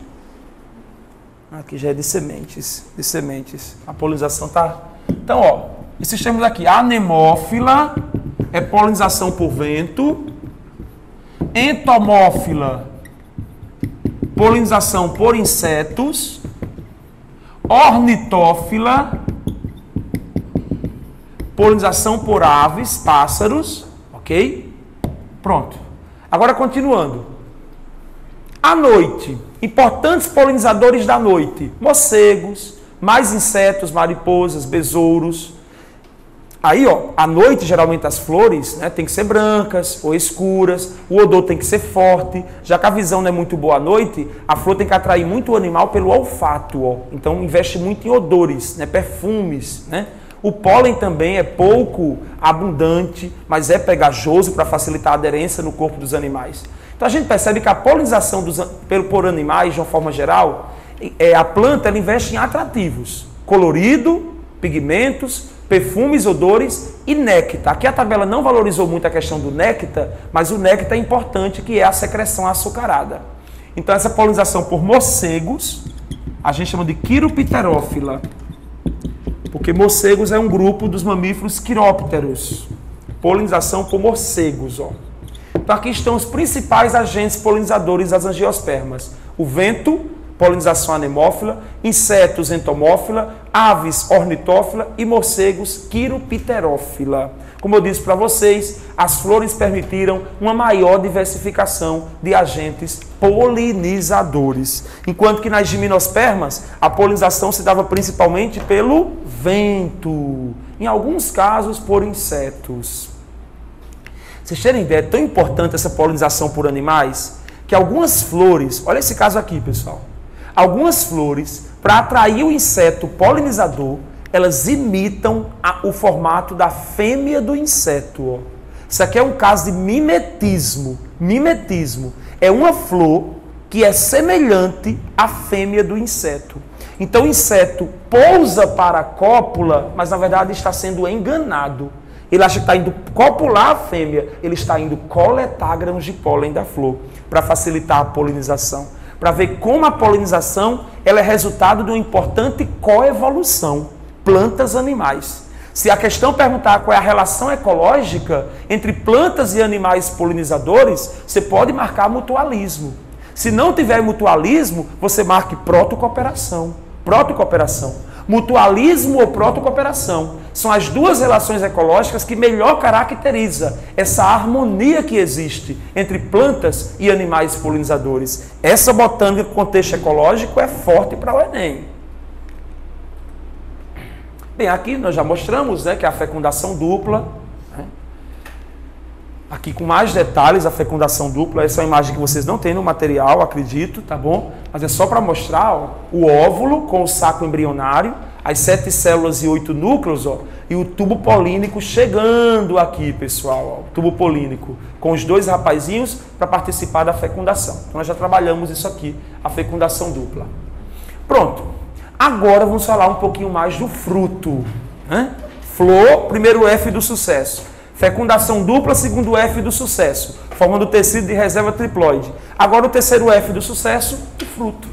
Aqui já é de sementes, A polinização tá... Então, ó, esses termos aqui, anemófila é polinização por vento, entomófila, polinização por insetos, ornitófila, polinização por aves, pássaros, ok? Pronto. Agora continuando. À noite, importantes polinizadores da noite, morcegos, mais insetos, mariposas, besouros. Aí, ó, à noite, geralmente as flores, né, tem que ser brancas ou escuras, o odor tem que ser forte. Já que a visão não é muito boa à noite, a flor tem que atrair muito o animal pelo olfato, ó. Então, investe muito em odores, né, perfumes, né. O pólen também é pouco abundante, mas é pegajoso para facilitar a aderência no corpo dos animais. Então, a gente percebe que a polinização por animais, de uma forma geral, a planta ela investe em atrativos, colorido, pigmentos, perfumes, odores e néctar. Aqui a tabela não valorizou muito a questão do néctar, mas o néctar é importante, que é a secreção açucarada. Então essa polinização por morcegos, a gente chama de quiropterófila, porque morcegos é um grupo dos mamíferos quirópteros. Polinização por morcegos, ó. Então aqui estão os principais agentes polinizadores das angiospermas. O vento, polinização anemófila, insetos entomófila, aves ornitófila e morcegos quiropterófila. Como eu disse para vocês, as flores permitiram uma maior diversificação de agentes polinizadores. Enquanto que nas gimnospermas, a polinização se dava principalmente pelo vento, em alguns casos por insetos. Vocês terem ideia, é tão importante essa polinização por animais, que algumas flores, olha esse caso aqui, pessoal. Algumas flores, para atrair o inseto polinizador, elas imitam o formato da fêmea do inseto. Ó. Isso aqui é um caso de mimetismo. Mimetismo é uma flor que é semelhante à fêmea do inseto. Então o inseto pousa para a cópula, mas na verdade está sendo enganado. Ele acha que está indo copular a fêmea, ele está indo coletar grãos de pólen da flor, para facilitar a polinização. Para ver como a polinização ela é resultado de uma importante coevolução, plantas-animais. Se a questão perguntar qual é a relação ecológica entre plantas e animais polinizadores, você pode marcar mutualismo. Se não tiver mutualismo, você marque protocooperação. Protocooperação. Mutualismo ou protocooperação são as duas relações ecológicas que melhor caracteriza essa harmonia que existe entre plantas e animais polinizadores. Essa botânica com contexto ecológico é forte para o Enem. Bem, aqui nós já mostramos, né, que é a fecundação dupla. Né? Aqui com mais detalhes a fecundação dupla. Essa é uma imagem que vocês não têm no material, acredito, tá bom? Mas é só para mostrar, ó, o óvulo com o saco embrionário, as 7 células e 8 núcleos, ó, e o tubo polínico chegando aqui, pessoal. Ó, o tubo polínico com os 2 rapazinhos para participar da fecundação. Então nós já trabalhamos isso aqui, a fecundação dupla. Pronto. Agora vamos falar um pouquinho mais do fruto. Né? Flor, primeiro F do sucesso. Fecundação dupla, segundo F do sucesso, formando o tecido de reserva triploide. Agora o terceiro F do sucesso, o fruto.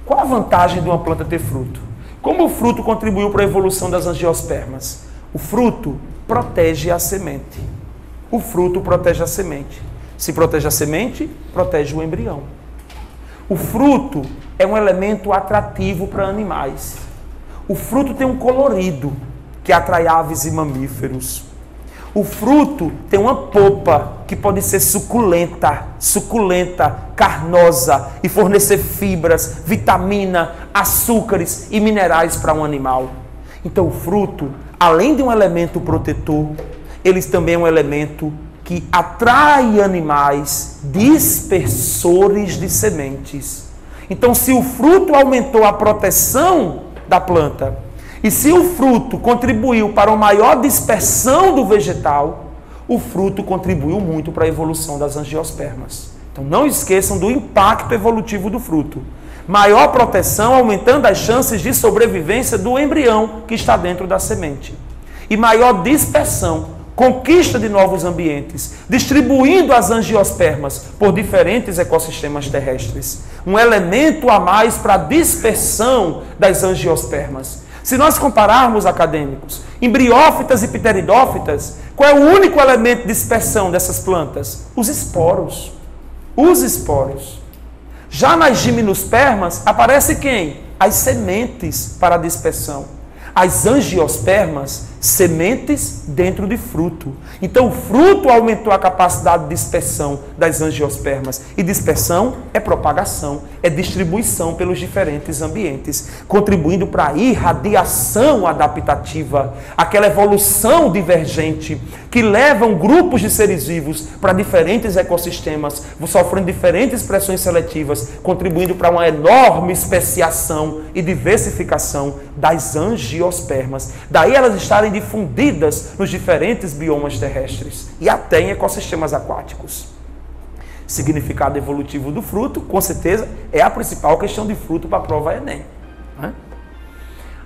Qual a vantagem de uma planta ter fruto? Como o fruto contribuiu para a evolução das angiospermas? O fruto protege a semente. O fruto protege a semente. Se protege a semente, protege o embrião. O fruto é um elemento atrativo para animais. O fruto tem um colorido que atrai aves e mamíferos. O fruto tem uma polpa que pode ser suculenta, carnosa e fornecer fibras, vitamina, açúcares e minerais para um animal. Então o fruto, além de um elemento protetor, ele também é um elemento que atrai animais dispersores de sementes. Então se o fruto aumentou a proteção da planta, e se o fruto contribuiu para uma maior dispersão do vegetal, o fruto contribuiu muito para a evolução das angiospermas. Então não esqueçam do impacto evolutivo do fruto. Maior proteção, aumentando as chances de sobrevivência do embrião que está dentro da semente. E maior dispersão, conquista de novos ambientes, distribuindo as angiospermas por diferentes ecossistemas terrestres. Um elemento a mais para a dispersão das angiospermas. Se nós compararmos, acadêmicos, embriófitas e pteridófitas, qual é o único elemento de dispersão dessas plantas? Os esporos. Os esporos. Já nas gimnospermas, aparece quem? As sementes para a dispersão. As angiospermas sementes dentro de fruto. Então o fruto aumentou a capacidade de dispersão das angiospermas. E dispersão é propagação, é distribuição pelos diferentes ambientes, contribuindo para a irradiação adaptativa, aquela evolução divergente que levam grupos de seres vivos para diferentes ecossistemas, sofrendo diferentes pressões seletivas, contribuindo para uma enorme especiação e diversificação das angiospermas. Daí elas estarem difundidas nos diferentes biomas terrestres e até em ecossistemas aquáticos. Significado evolutivo do fruto, com certeza, é a principal questão de fruto para a prova Enem. Né?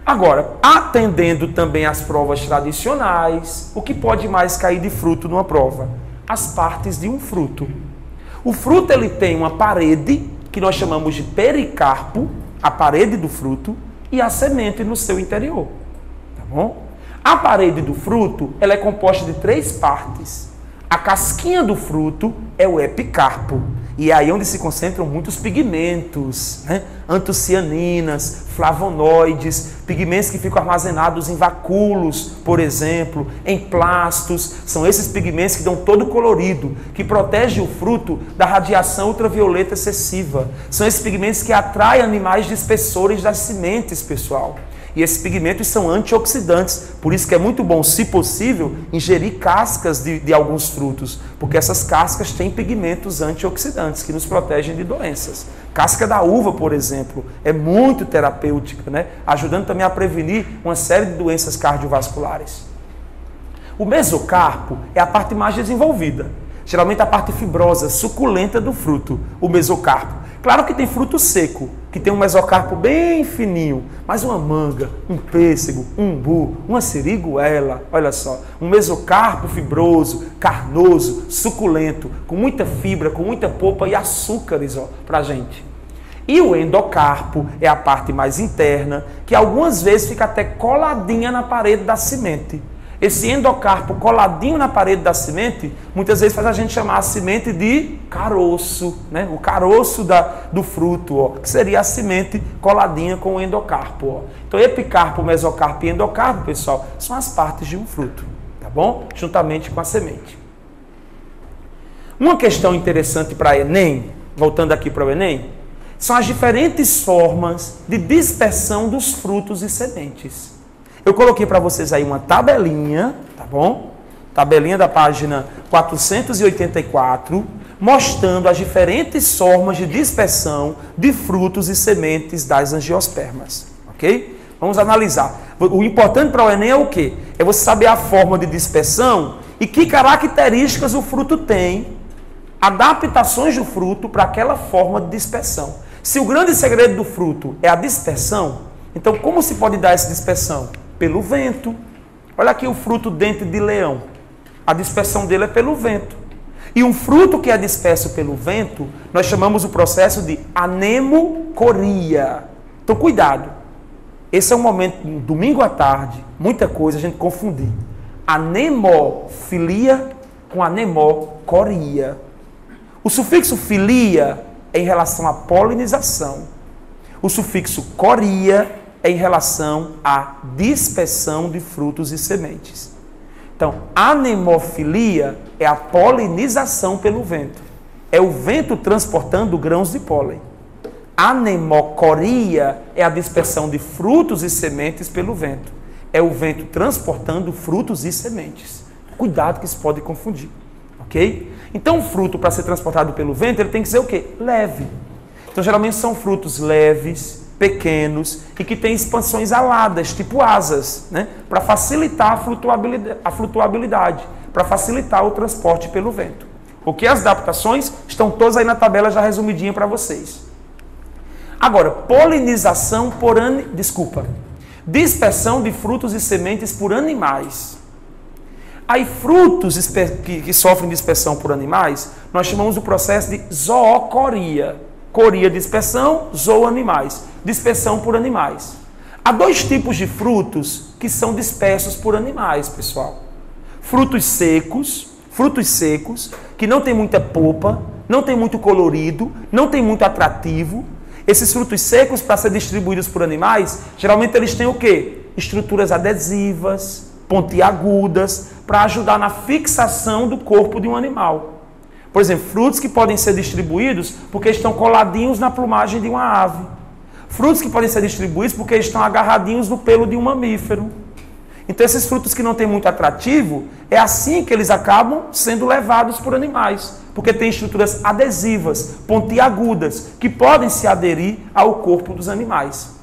Agora, atendendo também às provas tradicionais, o que pode mais cair de fruto numa prova? As partes de um fruto. O fruto ele tem uma parede, que nós chamamos de pericarpo, a parede do fruto, e a semente no seu interior. Tá bom? A parede do fruto ela é composta de 3 partes. A casquinha do fruto é o epicarpo. E é aí onde se concentram muitos pigmentos, né? Antocianinas, flavonoides, pigmentos que ficam armazenados em vacúolos, por exemplo, em plastos. São esses pigmentos que dão todo o colorido, que protegem o fruto da radiação ultravioleta excessiva. São esses pigmentos que atraem animais dispersores das sementes, pessoal. E esses pigmentos são antioxidantes, por isso que é muito bom, se possível, ingerir cascas de alguns frutos, porque essas cascas têm pigmentos antioxidantes que nos protegem de doenças. Casca da uva, por exemplo, é muito terapêutica, né? Ajudando também a prevenir uma série de doenças cardiovasculares. O mesocarpo é a parte mais desenvolvida, geralmente a parte fibrosa, suculenta do fruto, o mesocarpo. Claro que tem fruto seco, que tem um mesocarpo bem fininho, mas uma manga, um pêssego, um umbu, uma siriguela, olha só, um mesocarpo fibroso, carnoso, suculento, com muita fibra, com muita polpa e açúcares, ó, pra gente. E o endocarpo é a parte mais interna, que algumas vezes fica até coladinha na parede da semente. Esse endocarpo coladinho na parede da semente, muitas vezes faz a gente chamar a semente de caroço, né? O caroço do fruto, ó, que seria a semente coladinha com o endocarpo. Ó. Então, epicarpo, mesocarpo e endocarpo, pessoal, são as partes de um fruto, tá bom? Juntamente com a semente. Uma questão interessante para Enem, voltando aqui para o Enem, são as diferentes formas de dispersão dos frutos e sementes. Eu coloquei para vocês aí uma tabelinha, tá bom? Tabelinha da página 484, mostrando as diferentes formas de dispersão de frutos e sementes das angiospermas, ok? Vamos analisar. O importante para o Enem é o quê? É você saber a forma de dispersão e que características o fruto tem, adaptações do fruto para aquela forma de dispersão. Se o grande segredo do fruto é a dispersão, então como se pode dar essa dispersão? Pelo vento. Olha aqui o fruto dente de leão. A dispersão dele é pelo vento. E um fruto que é disperso pelo vento, nós chamamos o processo de anemocoria. Então, cuidado. Esse é um momento, um domingo à tarde, muita coisa a gente confundir. Anemofilia com anemocoria. O sufixo filia é em relação à polinização. O sufixo coria é em relação à dispersão de frutos e sementes. Então, anemofilia é a polinização pelo vento. É o vento transportando grãos de pólen. Anemocoria é a dispersão de frutos e sementes pelo vento. É o vento transportando frutos e sementes. Cuidado que isso pode confundir, ok? Então, o fruto, para ser transportado pelo vento, ele tem que ser o quê? Leve. Então, geralmente são frutos leves, pequenos e que têm expansões aladas, tipo asas, né? Para facilitar a flutuabilidade, para facilitar o transporte pelo vento. Ok? As adaptações estão todas aí na tabela já resumidinha para vocês. Agora, polinização por dispersão de frutos e sementes por animais. Aí frutos que sofrem dispersão por animais, nós chamamos o processo de zoocoria. Coria, dispersão, zooanimais. Dispersão por animais. Há 2 tipos de frutos que são dispersos por animais, pessoal. Frutos secos, que não tem muita polpa, não tem muito colorido, não tem muito atrativo. Esses frutos secos, para ser distribuídos por animais, geralmente eles têm o quê? Estruturas adesivas, pontiagudas, para ajudar na fixação do corpo de um animal. Por exemplo, frutos que podem ser distribuídos porque estão coladinhos na plumagem de uma ave. Frutos que podem ser distribuídos porque estão agarradinhos no pelo de um mamífero. Então, esses frutos que não têm muito atrativo, é assim que eles acabam sendo levados por animais. Porque tem estruturas adesivas, pontiagudas, que podem se aderir ao corpo dos animais.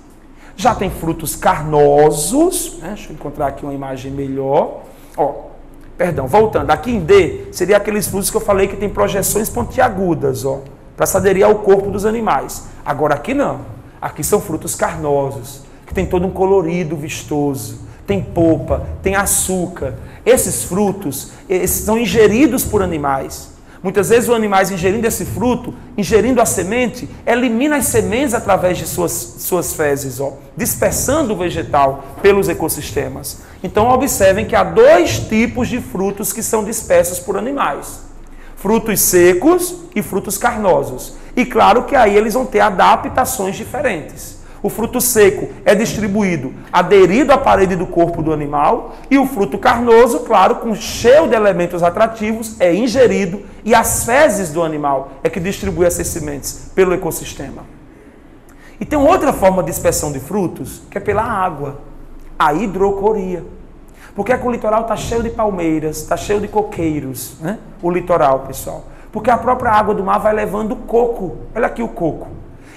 Já tem frutos carnosos, né? Deixa eu encontrar aqui uma imagem melhor. Perdão, voltando, aqui em D, seria aqueles frutos que eu falei que tem projeções pontiagudas, para se aderir ao corpo dos animais. Agora aqui não, aqui são frutos carnosos, que tem todo um colorido vistoso, tem polpa, tem açúcar. Esses frutos são ingeridos por animais. Muitas vezes os animais ingerindo esse fruto, ingerindo a semente, elimina as sementes através de suas fezes, dispersando o vegetal pelos ecossistemas. Então observem que há dois tipos de frutos que são dispersos por animais. Frutos secos e frutos carnosos. E claro que aí eles vão ter adaptações diferentes. O fruto seco é distribuído aderido à parede do corpo do animal e o fruto carnoso, claro, cheio de elementos atrativos, é ingerido e as fezes do animal é que distribui essas sementes pelo ecossistema. E tem outra forma de dispersão de frutos, que é pela água, a hidrocoria. Porque o litoral está cheio de palmeiras, está cheio de coqueiros, né? O litoral, pessoal. Porque a própria água do mar vai levando coco. Olha aqui o coco.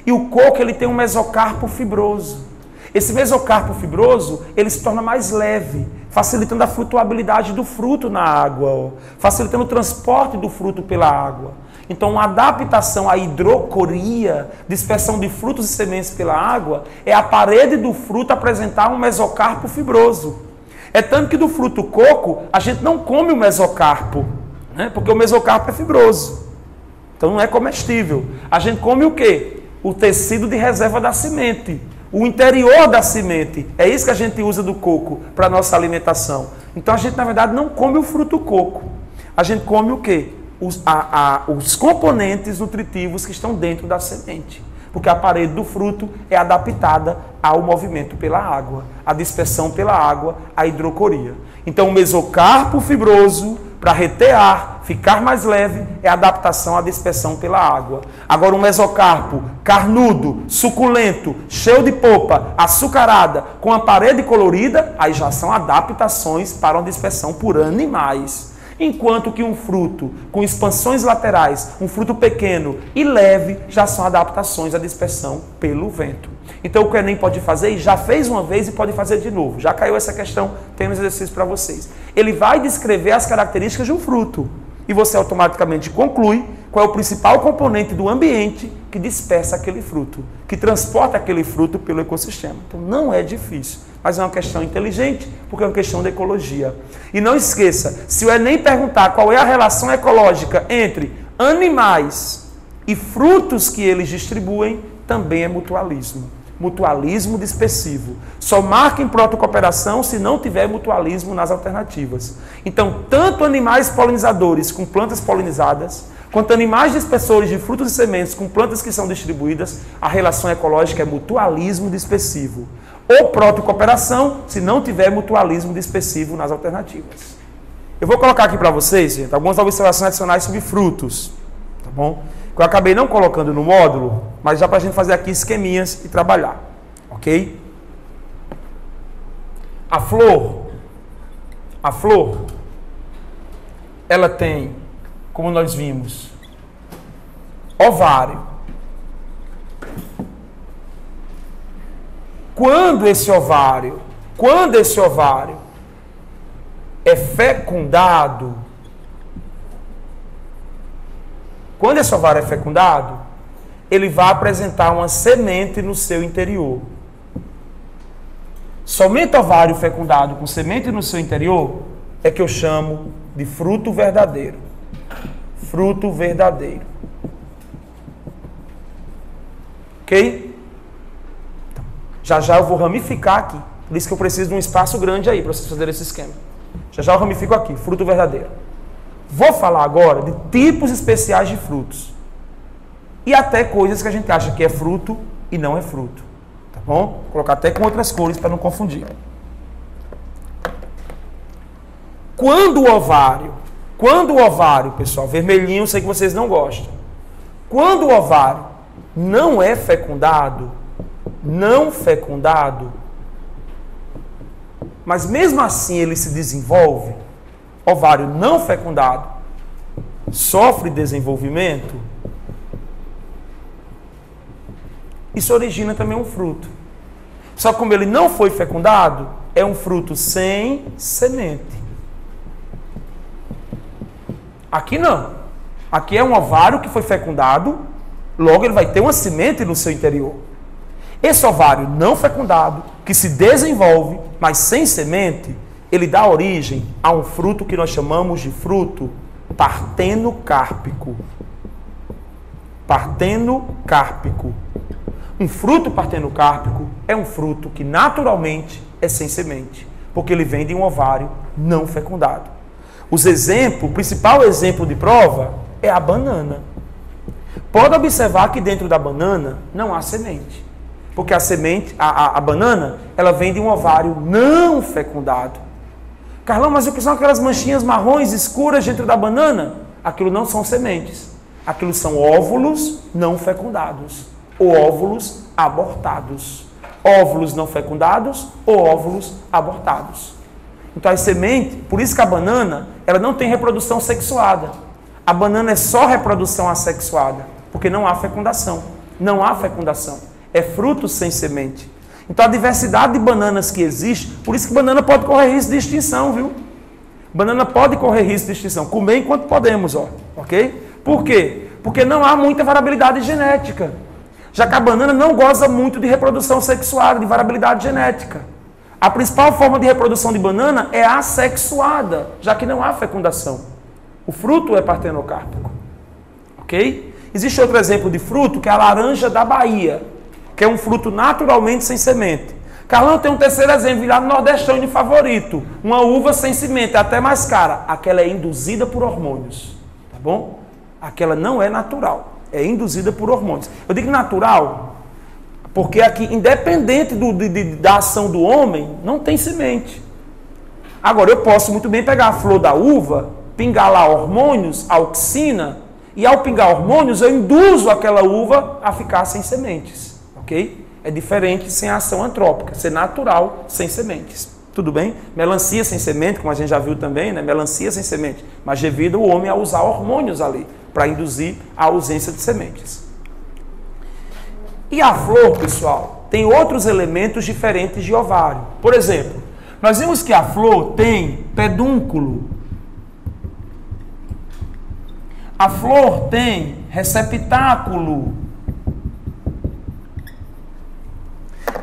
E o coco ele tem um mesocarpo fibroso. Esse mesocarpo fibroso ele se torna mais leve, facilitando a flutuabilidade do fruto na água, facilitando o transporte do fruto pela água. Então, uma adaptação à hidrocoria, dispersão de frutos e sementes pela água, é a parede do fruto apresentar um mesocarpo fibroso. É tanto que do fruto coco, a gente não come o mesocarpo, né? Porque o mesocarpo é fibroso. Então, não é comestível. A gente come o quê? O tecido de reserva da semente, o interior da semente. É isso que a gente usa do coco para a nossa alimentação. Então a gente, na verdade, não come o fruto coco. A gente come o quê? Os componentes nutritivos que estão dentro da semente. Porque a parede do fruto é adaptada ao movimento pela água, à dispersão pela água, à hidrocoria. Então o mesocarpo fibroso, para reter ar, ficar mais leve, é a adaptação à dispersão pela água. Agora, um mesocarpo carnudo, suculento, cheio de polpa, açucarada, com a parede colorida, aí já são adaptações para uma dispersão por animais. Enquanto que um fruto com expansões laterais, um fruto pequeno e leve, já são adaptações à dispersão pelo vento. Então o que o Enem pode fazer, e já fez uma vez e pode fazer de novo. Já caiu essa questão, tem um exercício para vocês. Ele vai descrever as características de um fruto. E você automaticamente conclui qual é o principal componente do ambiente que dispersa aquele fruto, que transporta aquele fruto pelo ecossistema. Então não é difícil, mas é uma questão inteligente, porque é uma questão de ecologia. E não esqueça, se o Enem perguntar qual é a relação ecológica entre animais e frutos que eles distribuem, também é mutualismo. Mutualismo dispersivo. Só marca em protocooperação se não tiver mutualismo nas alternativas. Então, tanto animais polinizadores com plantas polinizadas, quanto animais dispersores de frutos e sementes com plantas que são distribuídas, a relação ecológica é mutualismo dispersivo. Ou protocooperação, se não tiver mutualismo dispersivo nas alternativas. Eu vou colocar aqui para vocês, gente, algumas observações adicionais sobre frutos. Tá bom? Que eu acabei não colocando no módulo, mas já para a gente fazer aqui esqueminhas e trabalhar. Ok? A flor, ela tem, como nós vimos, ovário. Quando esse ovário é fecundado, ele vai apresentar uma semente no seu interior. Somente ovário fecundado com semente no seu interior é que eu chamo de fruto verdadeiro. Fruto verdadeiro. Ok? Já já eu vou ramificar aqui. Por isso que eu preciso de um espaço grande aí para vocês fazerem esse esquema. Já já eu ramifico aqui. Fruto verdadeiro. Vou falar agora de tipos especiais de frutos. E até coisas que a gente acha que é fruto e não é fruto. Tá bom? Vou colocar até com outras cores para não confundir. Quando o ovário, pessoal, vermelhinho, eu sei que vocês não gostam. Quando o ovário não é fecundado, mas mesmo assim ele se desenvolve, ovário não fecundado, sofre desenvolvimento, isso origina também um fruto. Só que como ele não foi fecundado, é um fruto sem semente. Aqui não. Aqui é um ovário que foi fecundado, logo ele vai ter uma semente no seu interior. Esse ovário não fecundado, que se desenvolve, mas sem semente, ele dá origem a um fruto que nós chamamos de fruto partenocárpico. Partenocárpico. Um fruto partenocárpico é um fruto que naturalmente é sem semente, porque ele vem de um ovário não fecundado. O principal exemplo de prova é a banana. Pode observar que dentro da banana não há semente, porque a banana, ela vem de um ovário não fecundado. Carlão, mas o que são aquelas manchinhas marrons escuras dentro da banana? Aquilo não são sementes, aquilo são óvulos não fecundados, ou óvulos abortados. Óvulos não fecundados ou óvulos abortados. Então a semente, por isso que a banana, ela não tem reprodução sexuada. A banana é só reprodução assexuada, porque não há fecundação. Não há fecundação. É fruto sem semente. Então a diversidade de bananas que existe, por isso que banana pode correr risco de extinção, viu? Banana pode correr risco de extinção. Comer enquanto podemos, ó. Ok? Por quê? Porque não há muita variabilidade genética. Já que a banana não goza muito de reprodução sexuada, de variabilidade genética. A principal forma de reprodução de banana é assexuada, já que não há fecundação. O fruto é partenocárpico. Ok? Existe outro exemplo de fruto, que é a laranja da Bahia, que é um fruto naturalmente sem semente. Carlão, tem um terceiro exemplo, virado nordestino favorito. Uma uva sem semente, até mais cara. Aquela é induzida por hormônios. Tá bom? Aquela não é natural. É induzida por hormônios. Eu digo natural, porque aqui, independente da ação do homem, não tem semente. Agora, eu posso muito bem pegar a flor da uva, pingar lá hormônios, auxina, e ao pingar hormônios, eu induzo aquela uva a ficar sem sementes. Ok? É diferente sem ação antrópica, ser natural sem sementes. Tudo bem? Melancia sem semente, como a gente já viu também, né? Melancia sem semente. Mas devido ao homem a usar hormônios ali, para induzir a ausência de sementes. E a flor, pessoal, tem outros elementos diferentes de ovário. Por exemplo, nós vimos que a flor tem pedúnculo. A flor tem receptáculo.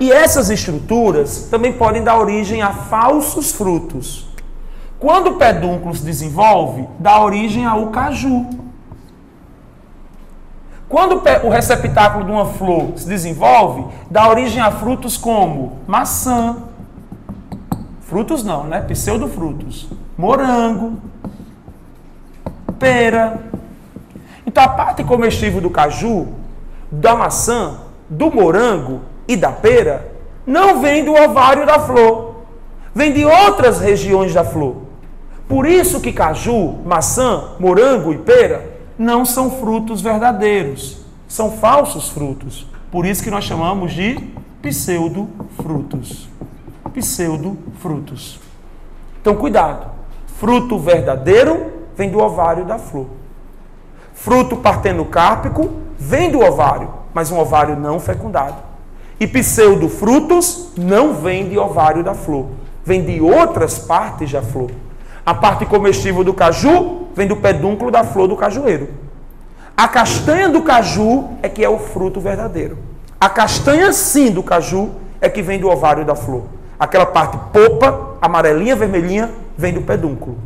E essas estruturas também podem dar origem a falsos frutos. Quando o pedúnculo se desenvolve, dá origem ao caju. Quando o receptáculo de uma flor se desenvolve, dá origem a frutos como maçã, frutos não, né? Pseudofrutos, morango, pera. Então a parte comestível do caju, da maçã, do morango e da pera não vem do ovário da flor, vem de outras regiões da flor. Por isso que caju, maçã, morango e pera não são frutos verdadeiros, são falsos frutos. Por isso que nós chamamos de pseudofrutos. Pseudofrutos. Então, cuidado. Fruto verdadeiro vem do ovário da flor. Fruto partenocárpico vem do ovário, mas um ovário não fecundado. E pseudofrutos não vem de ovário da flor, vem de outras partes da flor. A parte comestível do caju vem do pedúnculo da flor do cajueiro. A castanha do caju é que é o fruto verdadeiro. A castanha sim do caju é que vem do ovário da flor. Aquela parte polpa, amarelinha, vermelhinha, vem do pedúnculo.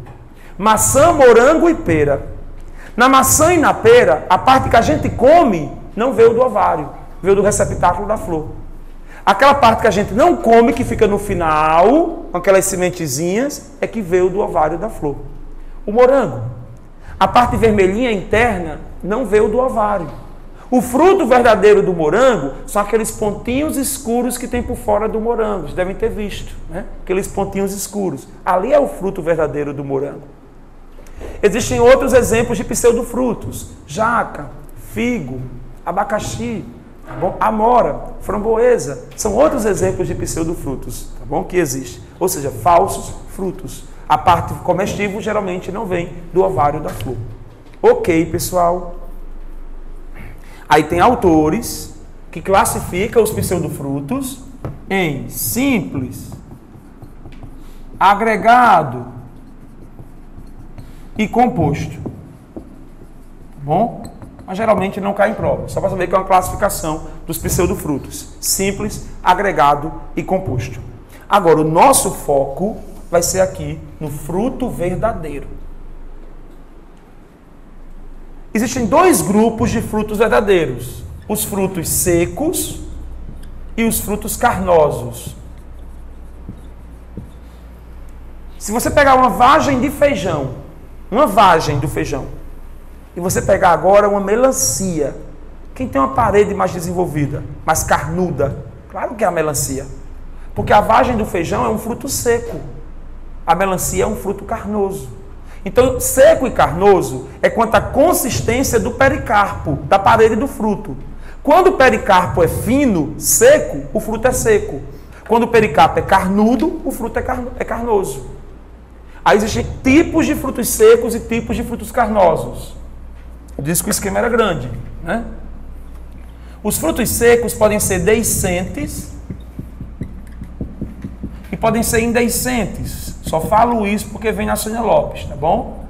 Maçã, morango e pera. Na maçã e na pera, a parte que a gente come não veio do ovário, veio do receptáculo da flor. Aquela parte que a gente não come, que fica no final, com aquelas sementezinhas, é que veio do ovário da flor. O morango, a parte vermelhinha interna, não veio do ovário. O fruto verdadeiro do morango são aqueles pontinhos escuros que tem por fora do morango. Vocês devem ter visto, né? Aqueles pontinhos escuros. Ali é o fruto verdadeiro do morango. Existem outros exemplos de pseudofrutos. Jaca, figo, abacaxi, tá bom? Amora, framboesa. São outros exemplos de pseudofrutos, tá bom? Que existe. Ou seja, falsos frutos. A parte comestível geralmente não vem do ovário da flor. Ok, pessoal? Aí tem autores que classificam os pseudofrutos em simples, agregado e composto. Tá bom? Mas geralmente não cai em prova. Só para saber que é uma classificação dos pseudofrutos. Simples, agregado e composto. Agora, o nosso foco vai ser aqui no fruto verdadeiro. Existem dois grupos de frutos verdadeiros. Os frutos secos e os frutos carnosos. Se você pegar uma vagem de feijão, uma vagem do feijão, e você pegar agora uma melancia, quem tem uma parede mais desenvolvida, mais carnuda? Claro que é a melancia. Porque a vagem do feijão é um fruto seco. A melancia é um fruto carnoso. Então, seco e carnoso é quanto à consistência do pericarpo, da parede do fruto. Quando o pericarpo é fino, seco, o fruto é seco. Quando o pericarpo é carnudo, o fruto é carnoso. Aí existem tipos de frutos secos e tipos de frutos carnosos. Eu disse que o esquema era grande, né? Os frutos secos podem ser deiscentes e podem ser indeiscentes. Só falo isso porque vem na Sônia Lopes, tá bom?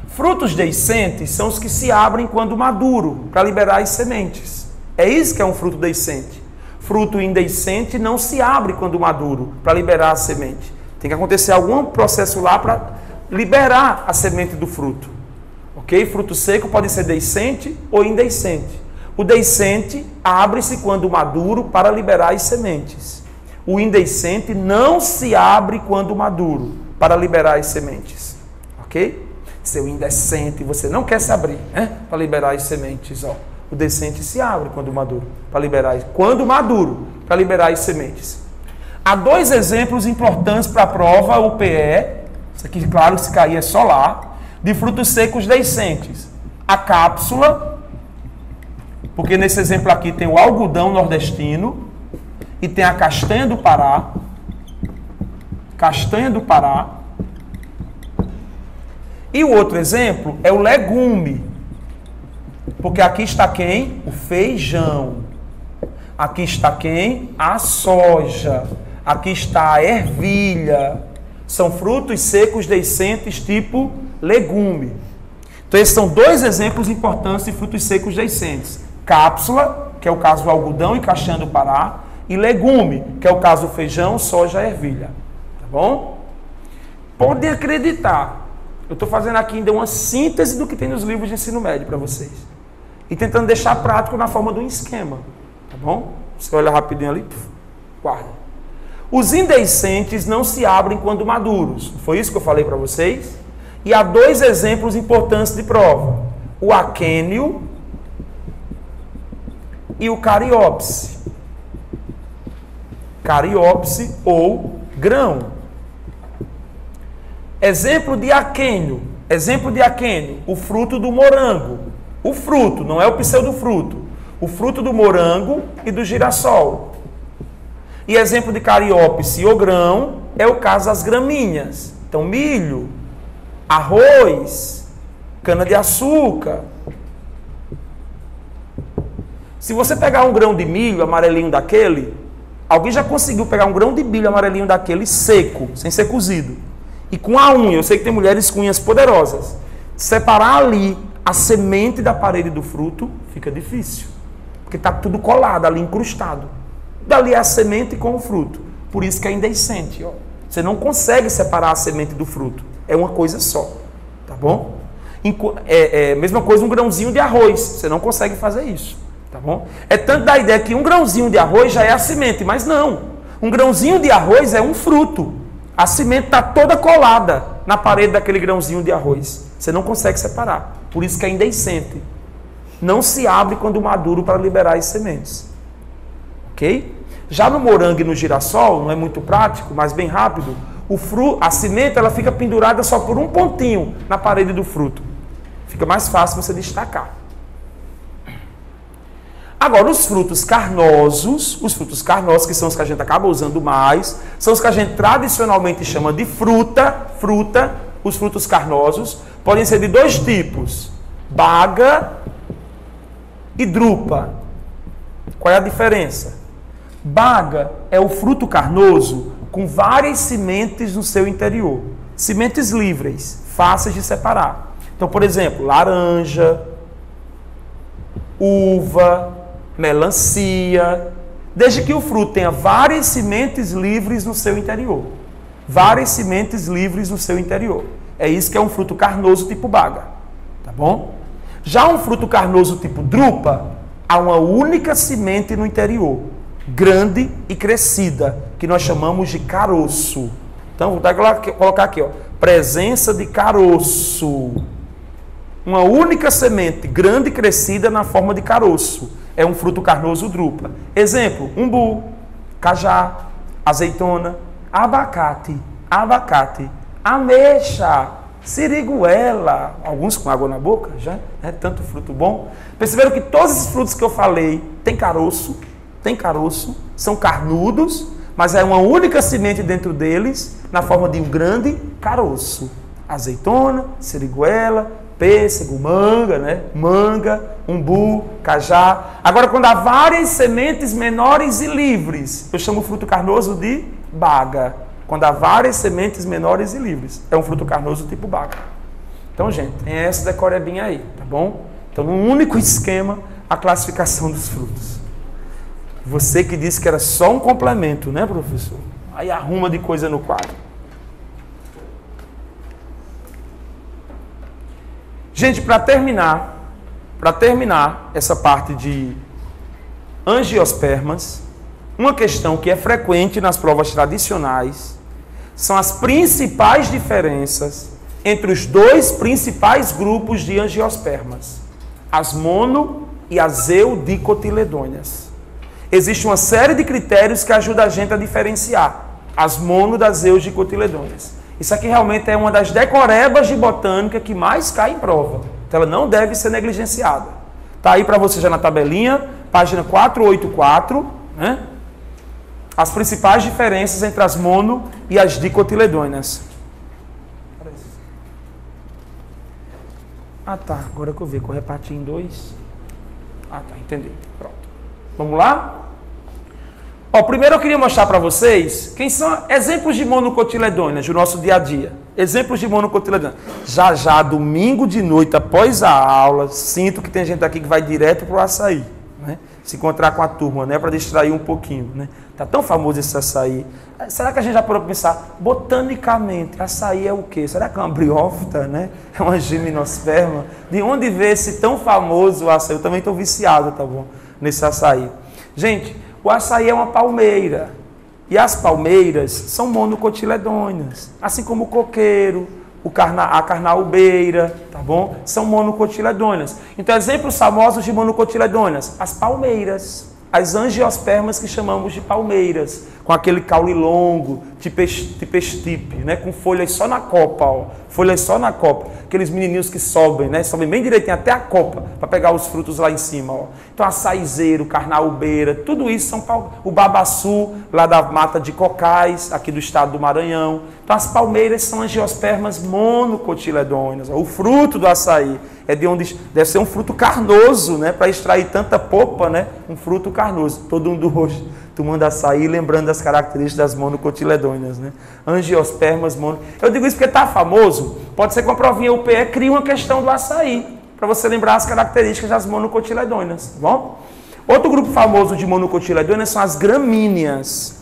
Frutos deiscentes são os que se abrem quando maduro, para liberar as sementes. É isso que é um fruto deiscente. Fruto indeiscente não se abre quando maduro, para liberar a semente. Tem que acontecer algum processo lá para liberar a semente do fruto. Ok? Fruto seco pode ser deiscente ou indeiscente. O deiscente abre-se quando maduro para liberar as sementes. O indeiscente não se abre quando maduro, para liberar as sementes. Ok? Seu indecente, você não quer se abrir, né? Para liberar as sementes. Ó. O decente se abre quando maduro, para liberar. Quando maduro, para liberar as sementes. Há dois exemplos importantes para a prova UPE. Isso aqui, claro, se cair é solar. De frutos secos deiscentes. A cápsula, porque nesse exemplo aqui tem o algodão nordestino. E tem a castanha do Pará. Castanha do Pará. E o outro exemplo é o legume. Porque aqui está quem? O feijão. Aqui está quem? A soja. Aqui está a ervilha. São frutos secos deiscentes tipo legume. Então esses são dois exemplos importantes de frutos secos deiscentes. Cápsula, que é o caso do algodão e castanha do Pará. E legume, que é o caso do feijão, soja e ervilha. Tá bom? Pode acreditar. Eu estou fazendo aqui ainda uma síntese do que tem nos livros de ensino médio para vocês. E tentando deixar prático na forma de um esquema. Tá bom? Você olha rapidinho ali, guarda. Os indeiscentes não se abrem quando maduros. Foi isso que eu falei para vocês? E há dois exemplos importantes de prova. O aquênio e o cariópse. Cariópse ou grão. Exemplo de aquênio. Exemplo de aquênio. O fruto do morango. O fruto, não é o pseudofruto. O fruto do morango e do girassol. E exemplo de cariópse ou grão é o caso das gramíneas. Então, milho, arroz, cana-de-açúcar. Se você pegar um grão de milho amarelinho daquele, alguém já conseguiu pegar um grão de milho amarelinho daquele seco, sem ser cozido, e com a unha, eu sei que tem mulheres com unhas poderosas, separar ali a semente da parede do fruto, fica difícil. Porque está tudo colado ali, incrustado. Dali é a semente com o fruto. Por isso que é indeiscente. Ó. Você não consegue separar a semente do fruto. É uma coisa só. Tá bom? Mesma coisa um grãozinho de arroz. Você não consegue fazer isso. Tá bom? É tanto da ideia que um grãozinho de arroz já é a semente. Mas não. Um grãozinho de arroz é um fruto. A semente está toda colada na parede daquele grãozinho de arroz. Você não consegue separar. Por isso que é indeiscente. não se abre quando maduro para liberar as sementes. Ok? Já no morango e no girassol, não é muito prático, mas bem rápido, a semente ela fica pendurada só por um pontinho na parede do fruto. Fica mais fácil você destacar. Agora, os frutos carnosos que são os que a gente acaba usando mais, são os que a gente tradicionalmente chama de fruta, os frutos carnosos, podem ser de dois tipos, baga e drupa. Qual é a diferença? Baga é o fruto carnoso com várias sementes no seu interior. Sementes livres, fáceis de separar. Então, por exemplo, laranja, uva, melancia, desde que o fruto tenha várias sementes livres no seu interior. Várias sementes livres no seu interior. É isso que é um fruto carnoso tipo baga. Tá bom? Já um fruto carnoso tipo drupa, há uma única semente no interior, grande e crescida, que nós chamamos de caroço. Então, vou colocar aqui, ó, presença de caroço. Uma única semente, grande e crescida na forma de caroço. É um fruto carnoso drupa. Exemplo, umbu, cajá, azeitona, abacate, ameixa, siriguela. Alguns com água na boca, já é tanto fruto bom. Perceberam que todos esses frutos que eu falei têm caroço, são carnudos, mas é uma única semente dentro deles, na forma de um grande caroço. Azeitona, siriguela, pêssego, manga, né? Manga, umbu, cajá. Agora, quando há várias sementes menores e livres, eu chamo o fruto carnoso de baga. Quando há várias sementes menores e livres, é um fruto carnoso tipo baga. Então, gente, tem essa decorebinha aí, tá bom? Então, num único esquema, a classificação dos frutos. Você que disse que era só um complemento, né, professor? Aí arruma de coisa no quadro. Gente, para terminar essa parte de angiospermas, uma questão que é frequente nas provas tradicionais são as principais diferenças entre os dois principais grupos de angiospermas, as mono e as eudicotiledôneas. Existe uma série de critérios que ajudam a gente a diferenciar as mono das eudicotiledôneas. Isso aqui realmente é uma das decorebas de botânica que mais cai em prova. Então ela não deve ser negligenciada. Está aí para você já na tabelinha, página 484, né? As principais diferenças entre as mono e as dicotiledôneas. Ah tá, agora que eu vi, que eu reparti em dois. Ah tá, entendi. Pronto. Vamos lá? Ó, primeiro eu queria mostrar para vocês quem são exemplos de monocotiledôneas do nosso dia a dia. Exemplos de monocotiledôneas. Já, domingo de noite, após a aula, sinto que tem gente aqui que vai direto para o açaí, né? Se encontrar com a turma, né? Para distrair um pouquinho, né? Tá tão famoso esse açaí. Será que a gente já parou para pensar, botanicamente, açaí é o quê? Será que é uma briófita, né? É uma gimnosperma? De onde veio esse tão famoso açaí? Eu também estou viciado, tá bom? Nesse açaí. Gente, o açaí é uma palmeira. E as palmeiras são monocotiledôneas. Assim como o coqueiro, a carnaubeira, tá bom? São monocotiledôneas. Então, exemplos famosos de monocotiledôneas. As palmeiras. As angiospermas que chamamos de palmeiras, com aquele caule longo, tipo estipe, né? Com folhas só na copa, ó. Folhas só na copa. Aqueles menininhos que sobem, né? Sobem bem direitinho até a copa, para pegar os frutos lá em cima, ó. Então, açaizeiro, carnaubeira, tudo isso são o babaçu, lá da mata de Cocais, aqui do estado do Maranhão. Então, as palmeiras são angiospermas monocotiledôneas. O fruto do açaí é de onde deve ser um fruto carnoso, né? Para extrair tanta polpa, né? Um fruto carnoso. Todo mundo hoje tomando açaí, lembrando das características das monocotiledôneas, né? Angiospermas mono. Eu digo isso porque está famoso. Pode ser que uma provinha UPE crie uma questão do açaí, para você lembrar as características das monocotiledôneas, tá bom? Outro grupo famoso de monocotiledôneas são as gramíneas.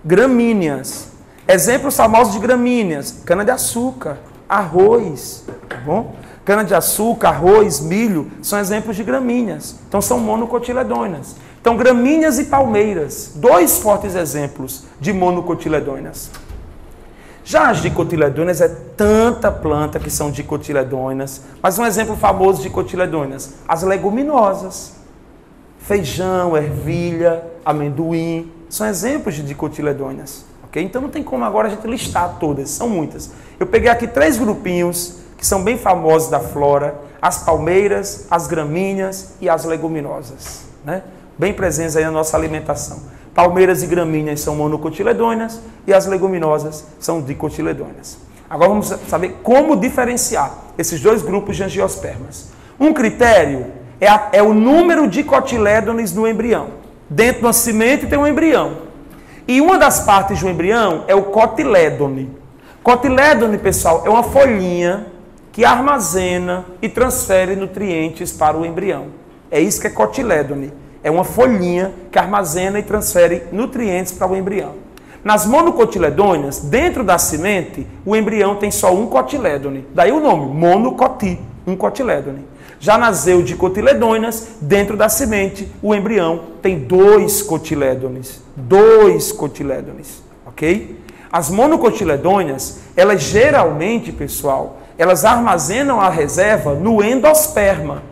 Gramíneas. Exemplos famosos de gramíneas: cana-de-açúcar, arroz, tá bom? Cana-de-açúcar, arroz, milho, são exemplos de gramíneas. Então, são monocotiledôneas. Então, gramíneas e palmeiras, dois fortes exemplos de monocotiledôneas. Já as dicotiledôneas é tanta planta que são dicotiledôneas, mas um exemplo famoso de dicotiledôneas, as leguminosas. Feijão, ervilha, amendoim, são exemplos de dicotiledôneas. Okay? Então não tem como agora a gente listar todas, são muitas. Eu peguei aqui 3 grupinhos que são bem famosos da flora, as palmeiras, as gramíneas e as leguminosas, né? Bem presentes aí na nossa alimentação. Palmeiras e gramíneas são monocotiledôneas e as leguminosas são dicotiledôneas. Agora vamos saber como diferenciar esses 2 grupos de angiospermas. Um critério é o número de cotilédones no embrião. Dentro do nascimento tem um embrião. E uma das partes do embrião é o cotilédone. Cotilédone, pessoal, é uma folhinha que armazena e transfere nutrientes para o embrião. É isso que é cotilédone. É uma folhinha que armazena e transfere nutrientes para o embrião. Nas monocotiledôneas, dentro da semente, o embrião tem só um cotilédone. Daí o nome, monocoti, um cotilédone. Já nas eudicotiledôneas, dentro da semente, o embrião tem 2 cotilédones. 2 cotilédones, ok? As monocotiledôneas, elas geralmente, pessoal, elas armazenam a reserva no endosperma.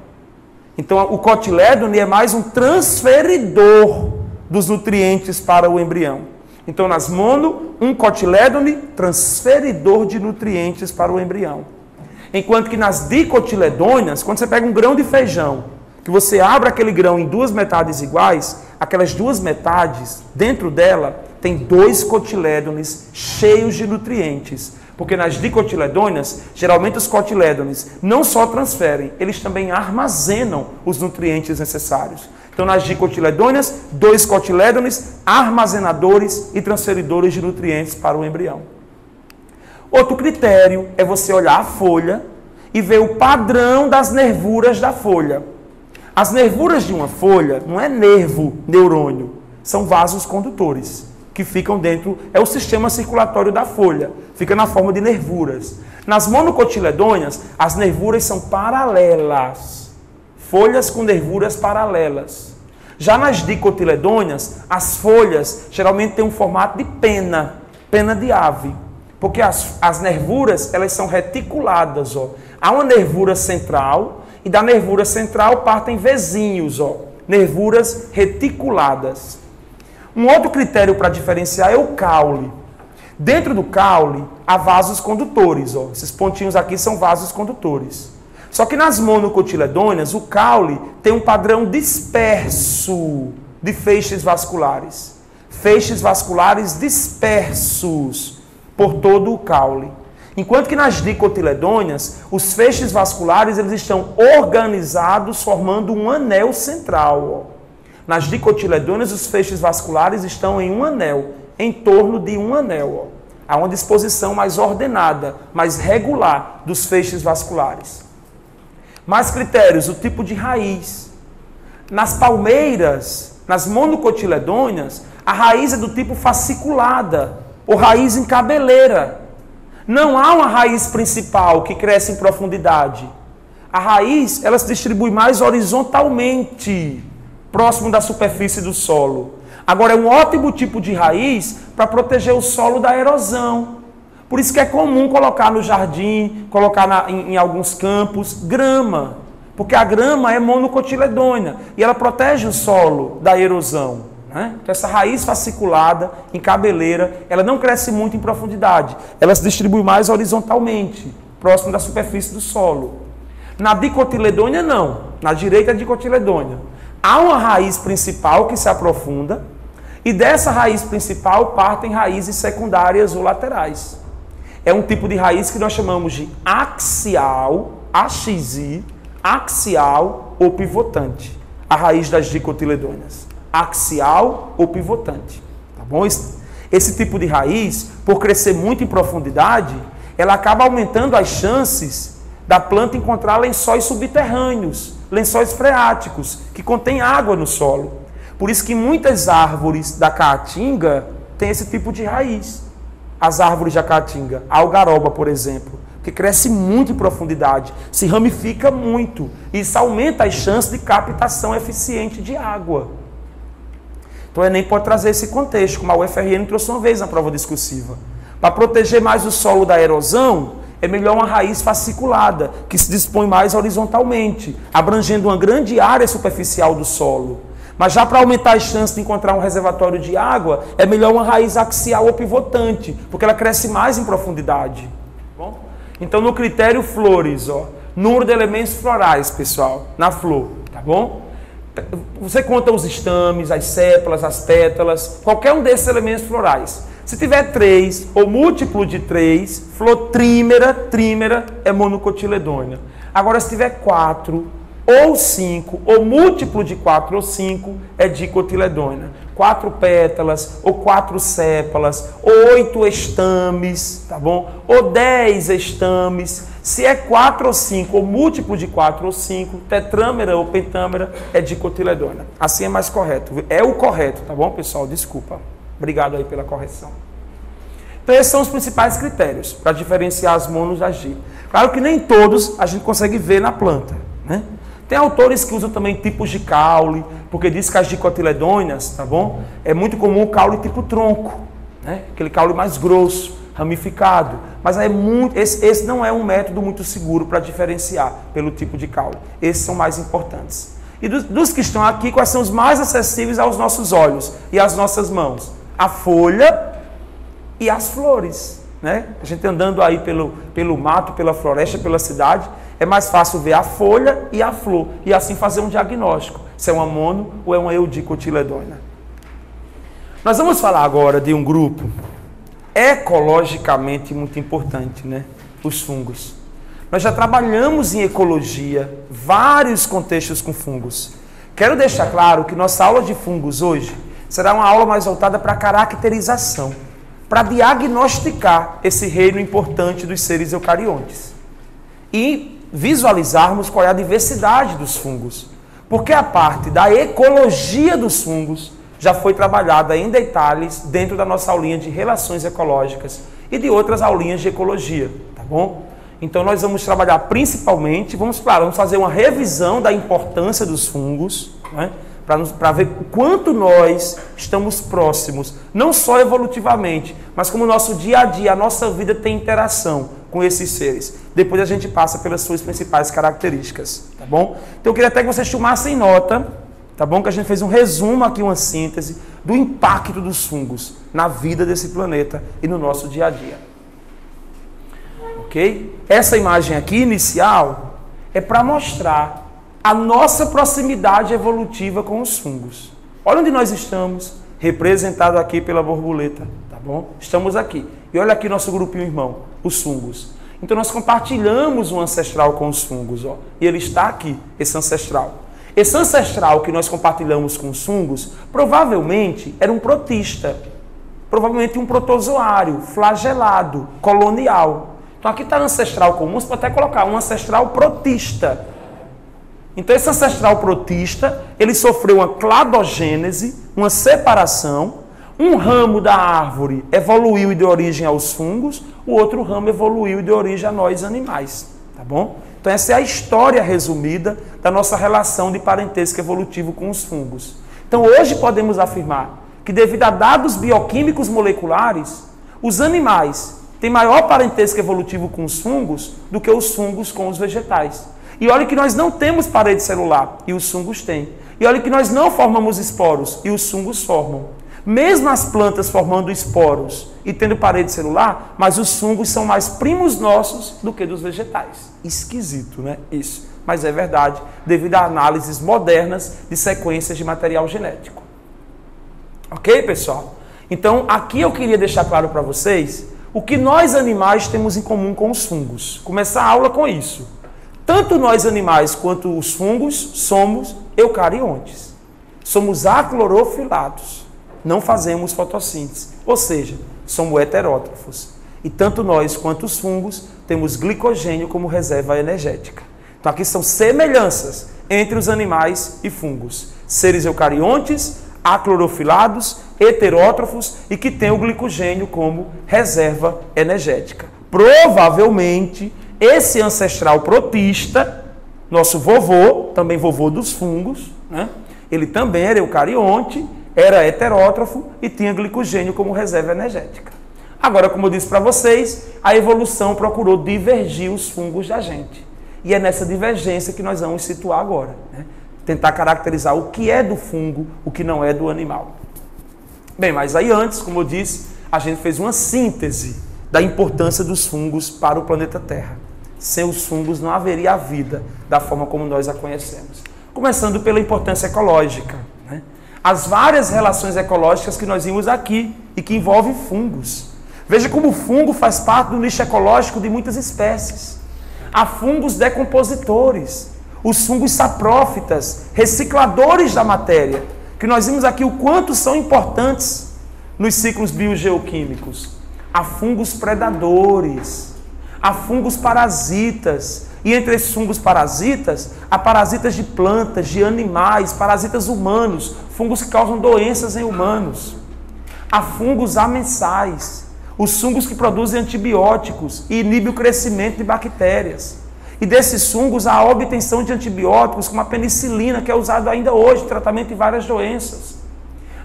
Então, o cotilédone é mais um transferidor dos nutrientes para o embrião. Então, nas mono, um cotilédone, transferidor de nutrientes para o embrião. Enquanto que nas dicotiledôneas, quando você pega um grão de feijão, que você abre aquele grão em 2 metades iguais, aquelas 2 metades, dentro dela, tem 2 cotilédones cheios de nutrientes. Porque nas dicotiledôneas, geralmente os cotilédones não só transferem, eles também armazenam os nutrientes necessários. Então, nas dicotiledôneas, 2 cotilédones armazenadores e transferidores de nutrientes para o embrião. Outro critério é você olhar a folha e ver o padrão das nervuras da folha. As nervuras de uma folha não é nervo, neurônio, são vasos condutores que ficam dentro, é o sistema circulatório da folha, fica na forma de nervuras. Nas monocotiledôneas, as nervuras são paralelas, folhas com nervuras paralelas. Já nas dicotiledôneas, as folhas geralmente têm um formato de pena, pena de ave, porque as nervuras, elas são reticuladas, ó. Há uma nervura central e da nervura central partem vezinhos, ó, nervuras reticuladas. Um outro critério para diferenciar é o caule. Dentro do caule, há vasos condutores. Ó. Esses pontinhos aqui são vasos condutores. Só que nas monocotiledôneas, o caule tem um padrão disperso de feixes vasculares. Feixes vasculares dispersos por todo o caule. Enquanto que nas dicotiledôneas, os feixes vasculares eles estão organizados formando um anel central. Ó. Nas dicotiledôneas, os feixes vasculares estão em um anel, em torno de um anel. Ó. Há uma disposição mais ordenada, mais regular dos feixes vasculares. Mais critérios, o tipo de raiz. Nas palmeiras, nas monocotiledôneas, a raiz é do tipo fasciculada, ou raiz em cabeleira. Não há uma raiz principal que cresce em profundidade. A raiz, ela se distribui mais horizontalmente, próximo da superfície do solo. Agora, é um ótimo tipo de raiz para proteger o solo da erosão. Por isso que é comum colocar no jardim, colocar em alguns campos, grama. Porque a grama é monocotiledônea e ela protege o solo da erosão. Né? Então, essa raiz fasciculada, em cabeleira, ela não cresce muito em profundidade. Ela se distribui mais horizontalmente, próximo da superfície do solo. Na dicotiledônea, não. Na direita é dicotiledônea. Há uma raiz principal que se aprofunda e dessa raiz principal partem raízes secundárias ou laterais. É um tipo de raiz que nós chamamos de axial, AXI, axial ou pivotante. A raiz das dicotiledôneas. Axial ou pivotante. Tá bom? Esse tipo de raiz, por crescer muito em profundidade, ela acaba aumentando as chances da planta encontrar lençóis subterrâneos, lençóis freáticos, que contêm água no solo. Por isso que muitas árvores da caatinga têm esse tipo de raiz. As árvores da caatinga, a algaroba, por exemplo, que cresce muito em profundidade, se ramifica muito. E isso aumenta as chances de captação eficiente de água. Então o Enem pode trazer esse contexto, como a UFRN trouxe uma vez na prova discursiva. Para proteger mais o solo da erosão, é melhor uma raiz fasciculada, que se dispõe mais horizontalmente, abrangendo uma grande área superficial do solo. Mas já para aumentar as chances de encontrar um reservatório de água, é melhor uma raiz axial ou pivotante, porque ela cresce mais em profundidade. Bom? Então, no critério flores, ó, número de elementos florais, pessoal, na flor, tá bom? Você conta os estames, as sépalas, as pétalas, qualquer um desses elementos florais. Se tiver 3 ou múltiplo de 3, flor trímera é monocotiledônea. Agora, se tiver 4 ou 5, ou múltiplo de 4 ou 5, é dicotiledônia. 4 pétalas, ou 4 sépalas, ou 8 estames, tá bom? Ou 10 estames. Se é 4 ou 5, ou múltiplo de 4 ou 5, tetrâmera ou pentâmera, é dicotiledônia. Assim é mais correto. É o correto, tá bom, pessoal? Desculpa. Obrigado aí pela correção. Então, esses são os principais critérios para diferenciar as monos das di. Claro que nem todos a gente consegue ver na planta, né? Tem autores que usam também tipos de caule, porque diz que as dicotiledôneas, tá bom? É muito comum o caule tipo tronco, né? Aquele caule mais grosso, ramificado. Mas é muito, esse não é um método muito seguro para diferenciar pelo tipo de caule. Esses são mais importantes. E dos que estão aqui, quais são os mais acessíveis aos nossos olhos e às nossas mãos? A folha e as flores, né? A gente andando aí pelo mato, pela floresta, pela cidade, é mais fácil ver a folha e a flor, e assim fazer um diagnóstico, se é uma mono ou é uma eudicotiledônia. Nós vamos falar agora de um grupo ecologicamente muito importante, né? Os fungos. Nós já trabalhamos em ecologia, vários contextos com fungos. Quero deixar claro que nossa aula de fungos hoje será uma aula mais voltada para a caracterização, para diagnosticar esse reino importante dos seres eucariontes. E visualizarmos qual é a diversidade dos fungos. Porque a parte da ecologia dos fungos já foi trabalhada em detalhes dentro da nossa aulinha de relações ecológicas e de outras aulinhas de ecologia, tá bom? Então nós vamos trabalhar principalmente, vamos fazer uma revisão da importância dos fungos, né? Para ver o quanto nós estamos próximos, não só evolutivamente, mas como o nosso dia a dia, a nossa vida tem interação com esses seres. Depois a gente passa pelas suas principais características, tá bom? Então eu queria até que vocês tomassem nota, tá bom? Que a gente fez um resumo aqui, uma síntese do impacto dos fungos na vida desse planeta e no nosso dia a dia. Ok? Essa imagem aqui, inicial, é para mostrar a nossa proximidade evolutiva com os fungos. Olha onde nós estamos, representado aqui pela borboleta, tá bom? Estamos aqui. E olha aqui nosso grupinho irmão, os fungos. Então nós compartilhamos um ancestral com os fungos, ó. E ele está aqui, esse ancestral. Esse ancestral que nós compartilhamos com os fungos, provavelmente era um protista. Provavelmente um protozoário, flagelado, colonial. Então aqui está ancestral comum, você pode até colocar um ancestral protista. Então esse ancestral protista, ele sofreu uma cladogênese, uma separação, um ramo da árvore evoluiu e deu origem aos fungos, o outro ramo evoluiu e deu origem a nós animais, tá bom? Então essa é a história resumida da nossa relação de parentesco evolutivo com os fungos. Então hoje podemos afirmar que devido a dados bioquímicos moleculares, os animais têm maior parentesco evolutivo com os fungos do que os fungos com os vegetais. E olha que nós não temos parede celular, e os fungos têm. E olha que nós não formamos esporos, e os fungos formam. Mesmo as plantas formando esporos e tendo parede celular, mas os fungos são mais primos nossos do que dos vegetais. Esquisito, né? Isso. Mas é verdade, devido a análises modernas de sequências de material genético. Ok, pessoal? Então, aqui eu queria deixar claro para vocês o que nós animais temos em comum com os fungos. Começar a aula com isso. Tanto nós animais quanto os fungos somos eucariontes. Somos aclorofilados. Não fazemos fotossíntese. Ou seja, somos heterótrofos. E tanto nós quanto os fungos temos glicogênio como reserva energética. Então aqui são semelhanças entre os animais e fungos. Seres eucariontes, aclorofilados, heterótrofos e que têm o glicogênio como reserva energética. Provavelmente esse ancestral protista, nosso vovô, também vovô dos fungos, né? Ele também era eucarionte, era heterótrofo e tinha glicogênio como reserva energética. Agora, como eu disse para vocês, a evolução procurou divergir os fungos da gente. E é nessa divergência que nós vamos situar agora, né? Tentar caracterizar o que é do fungo, o que não é do animal. Bem, mas aí antes, como eu disse, a gente fez uma síntese da importância dos fungos para o planeta Terra. Sem os fungos não haveria vida da forma como nós a conhecemos. Começando pela importância ecológica, né? As várias relações ecológicas que nós vimos aqui e que envolvem fungos. Veja como o fungo faz parte do nicho ecológico de muitas espécies. Há fungos decompositores, os fungos saprófitas, recicladores da matéria, que nós vimos aqui o quanto são importantes nos ciclos biogeoquímicos. Há fungos predadores, há fungos parasitas, e entre esses fungos parasitas, há parasitas de plantas, de animais, parasitas humanos, fungos que causam doenças em humanos. Há fungos amensais, os fungos que produzem antibióticos e inibem o crescimento de bactérias. E desses fungos há a obtenção de antibióticos, como a penicilina, que é usado ainda hoje no tratamento de várias doenças.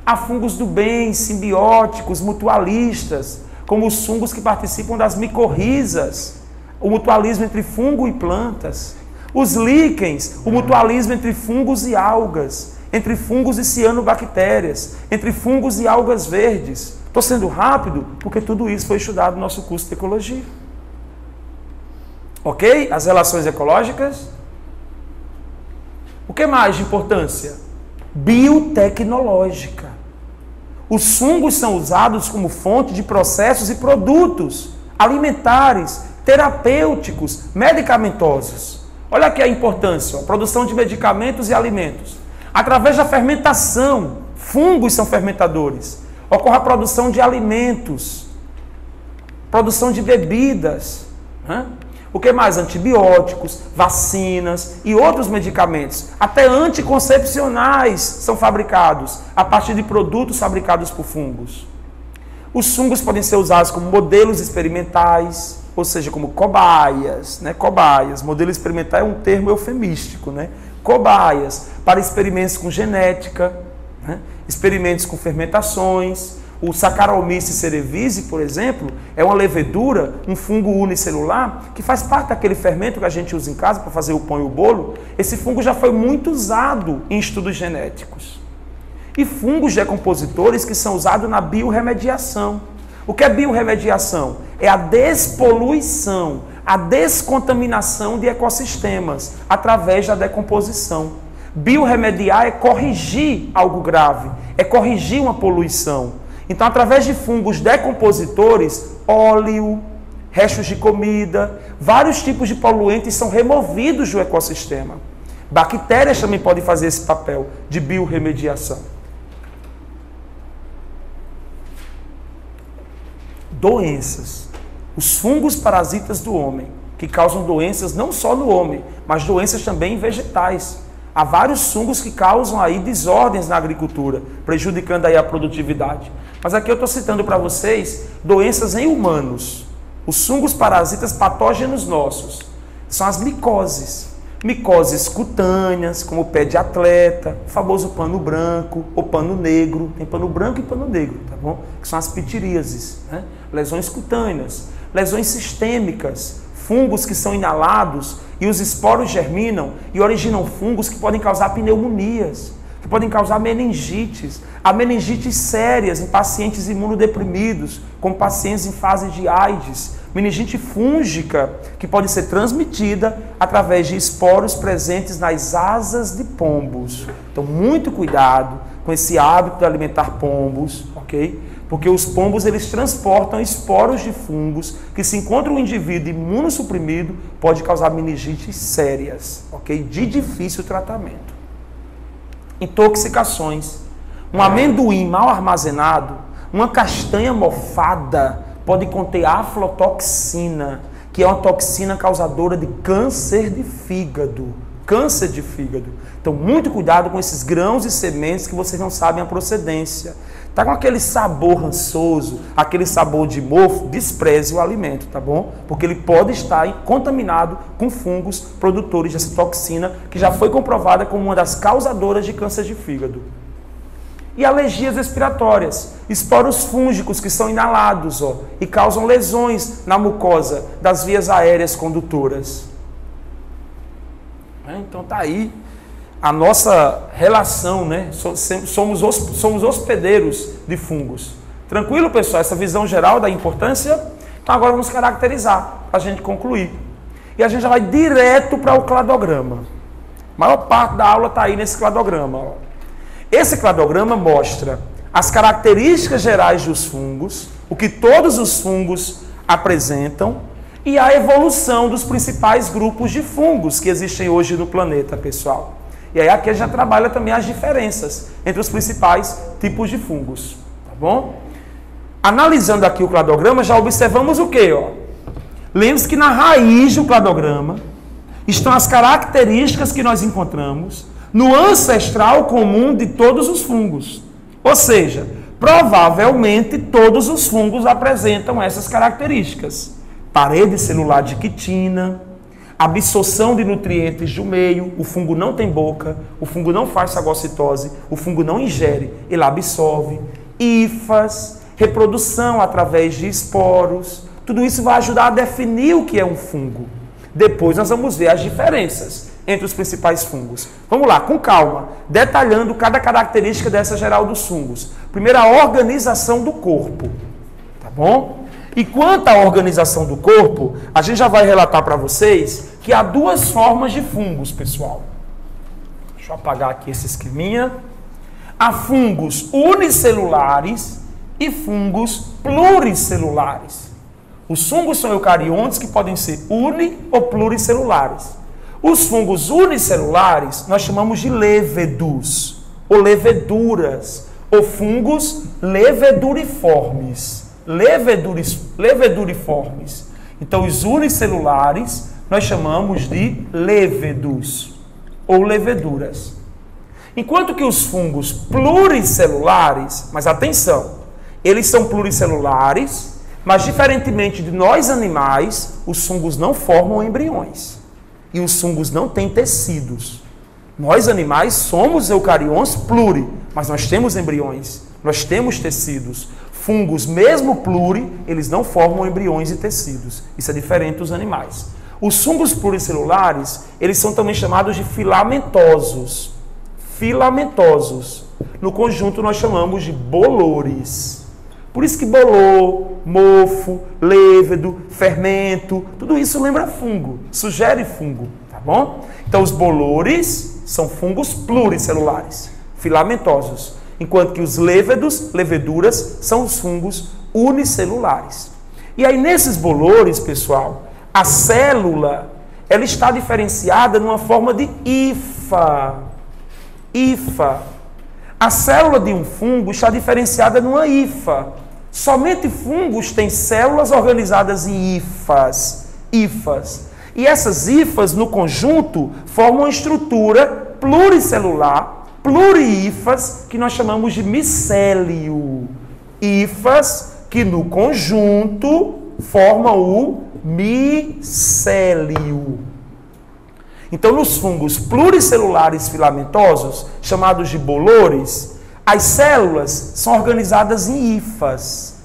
Há fungos do bem, simbióticos, mutualistas, como os fungos que participam das micorrizas, o mutualismo entre fungo e plantas. Os líquens, o mutualismo entre fungos e algas, entre fungos e cianobactérias, entre fungos e algas verdes. Estou sendo rápido porque tudo isso foi estudado no nosso curso de ecologia. Ok? As relações ecológicas. O que mais de importância? Biotecnológica. Os fungos são usados como fonte de processos e produtos alimentares, terapêuticos, medicamentosos. Olha aqui a importância, a produção de medicamentos e alimentos. Através da fermentação, fungos são fermentadores. Ocorre a produção de alimentos, produção de bebidas, né? O que mais? Antibióticos, vacinas e outros medicamentos. Até anticoncepcionais são fabricados a partir de produtos fabricados por fungos. Os fungos podem ser usados como modelos experimentais, ou seja, como cobaias, né? Cobaias. Modelo experimental é um termo eufemístico, né? Cobaias para experimentos com genética, né? Experimentos com fermentações. O Saccharomyces cerevisiae, por exemplo, é uma levedura, um fungo unicelular, que faz parte daquele fermento que a gente usa em casa para fazer o pão e o bolo. Esse fungo já foi muito usado em estudos genéticos. E fungos decompositores que são usados na biorremediação. O que é biorremediação? É a despoluição, a descontaminação de ecossistemas através da decomposição. Biorremediar é corrigir algo grave, é corrigir uma poluição. Então, através de fungos decompositores, óleo, restos de comida, vários tipos de poluentes são removidos do ecossistema. Bactérias também podem fazer esse papel de biorremediação. Doenças. Os fungos parasitas do homem, que causam doenças não só no homem, mas doenças também em vegetais. Há vários fungos que causam aí desordens na agricultura, prejudicando aí a produtividade. Mas aqui eu estou citando para vocês doenças em humanos. Os fungos parasitas patógenos nossos são as micoses. Micoses cutâneas, como o pé de atleta, o famoso pano branco ou pano negro. Tem pano branco e pano negro, tá bom? Que são as pitiríases, né? Lesões cutâneas, lesões sistêmicas, fungos que são inalados e os esporos germinam e originam fungos que podem causar pneumonias, que podem causar meningites. Há meningites sérias em pacientes imunodeprimidos, como pacientes em fase de AIDS. Meningite fúngica, que pode ser transmitida através de esporos presentes nas asas de pombos. Então, muito cuidado com esse hábito de alimentar pombos, ok? Porque os pombos, eles transportam esporos de fungos que, se encontra um indivíduo imunossuprimido, pode causar meningites sérias, ok? De difícil tratamento. Intoxicações. Um amendoim mal armazenado, uma castanha mofada, pode conter aflotoxina, que é uma toxina causadora de câncer de fígado. Câncer de fígado. Então, muito cuidado com esses grãos e sementes que vocês não sabem a procedência. Está com aquele sabor rançoso, aquele sabor de mofo, despreze o alimento, tá bom? Porque ele pode estar contaminado com fungos produtores dessa toxina, que já foi comprovada como uma das causadoras de câncer de fígado. e alergias respiratórias, esporos fúngicos que são inalados e causam lesões na mucosa das vias aéreas condutoras. Então tá aí a nossa relação, né? Somos hospedeiros de fungos. Tranquilo, pessoal? Essa visão geral da importância? Então agora vamos caracterizar, para a gente concluir. E a gente já vai direto para o cladograma. A maior parte da aula está aí nesse cladograma. Esse cladograma mostra as características gerais dos fungos, o que todos os fungos apresentam e a evolução dos principais grupos de fungos que existem hoje no planeta, pessoal. E aí aqui a gente já trabalha também as diferenças entre os principais tipos de fungos, tá bom? Analisando aqui o cladograma, já observamos o quê? Lembre-se que na raiz do cladograma estão as características que nós encontramos no ancestral comum de todos os fungos. Ou seja, provavelmente todos os fungos apresentam essas características. Parede celular de quitina, absorção de nutrientes do meio, o fungo não tem boca, o fungo não faz fagocitose, o fungo não ingere, ele absorve, hifas, reprodução através de esporos, tudo isso vai ajudar a definir o que é um fungo. Depois nós vamos ver as diferenças entre os principais fungos. Vamos lá, com calma, detalhando cada característica dessa geral dos fungos. Primeiro, a organização do corpo, tá bom? E quanto à organização do corpo, a gente já vai relatar para vocês que há duas formas de fungos, pessoal. Deixa eu apagar aqui esse esqueminha. Há fungos unicelulares e fungos pluricelulares. Os fungos são eucariontes que podem ser uni ou pluricelulares. Os fungos unicelulares nós chamamos de levedus, ou leveduras, ou fungos leveduriformes. Leveduriformes. Então, os unicelulares nós chamamos de levedus, ou leveduras. Enquanto que os fungos pluricelulares, mas atenção, eles são pluricelulares, mas diferentemente de nós animais, os fungos não formam embriões. E os fungos não têm tecidos. Nós animais somos eucariontes pluri, mas nós temos embriões, nós temos tecidos. Fungos, mesmo pluri, eles não formam embriões e tecidos. Isso é diferente dos animais. Os fungos pluricelulares, eles são também chamados de filamentosos. Filamentosos. No conjunto nós chamamos de bolores. Por isso que bolor, mofo, levedo, fermento, tudo isso lembra fungo, sugere fungo, tá bom? Então os bolores são fungos pluricelulares, filamentosos, enquanto que os levedos, leveduras, são os fungos unicelulares. E aí nesses bolores, pessoal, a célula, ela está diferenciada numa forma de hifa. Hifa. A célula de um fungo está diferenciada numa hifa. Somente fungos têm células organizadas em hifas. E essas hifas, no conjunto, formam uma estrutura pluricelular, plurihifas, que nós chamamos de micélio. Hifas que, no conjunto, formam o micélio. Então, nos fungos pluricelulares filamentosos, chamados de bolores, as células são organizadas em hifas.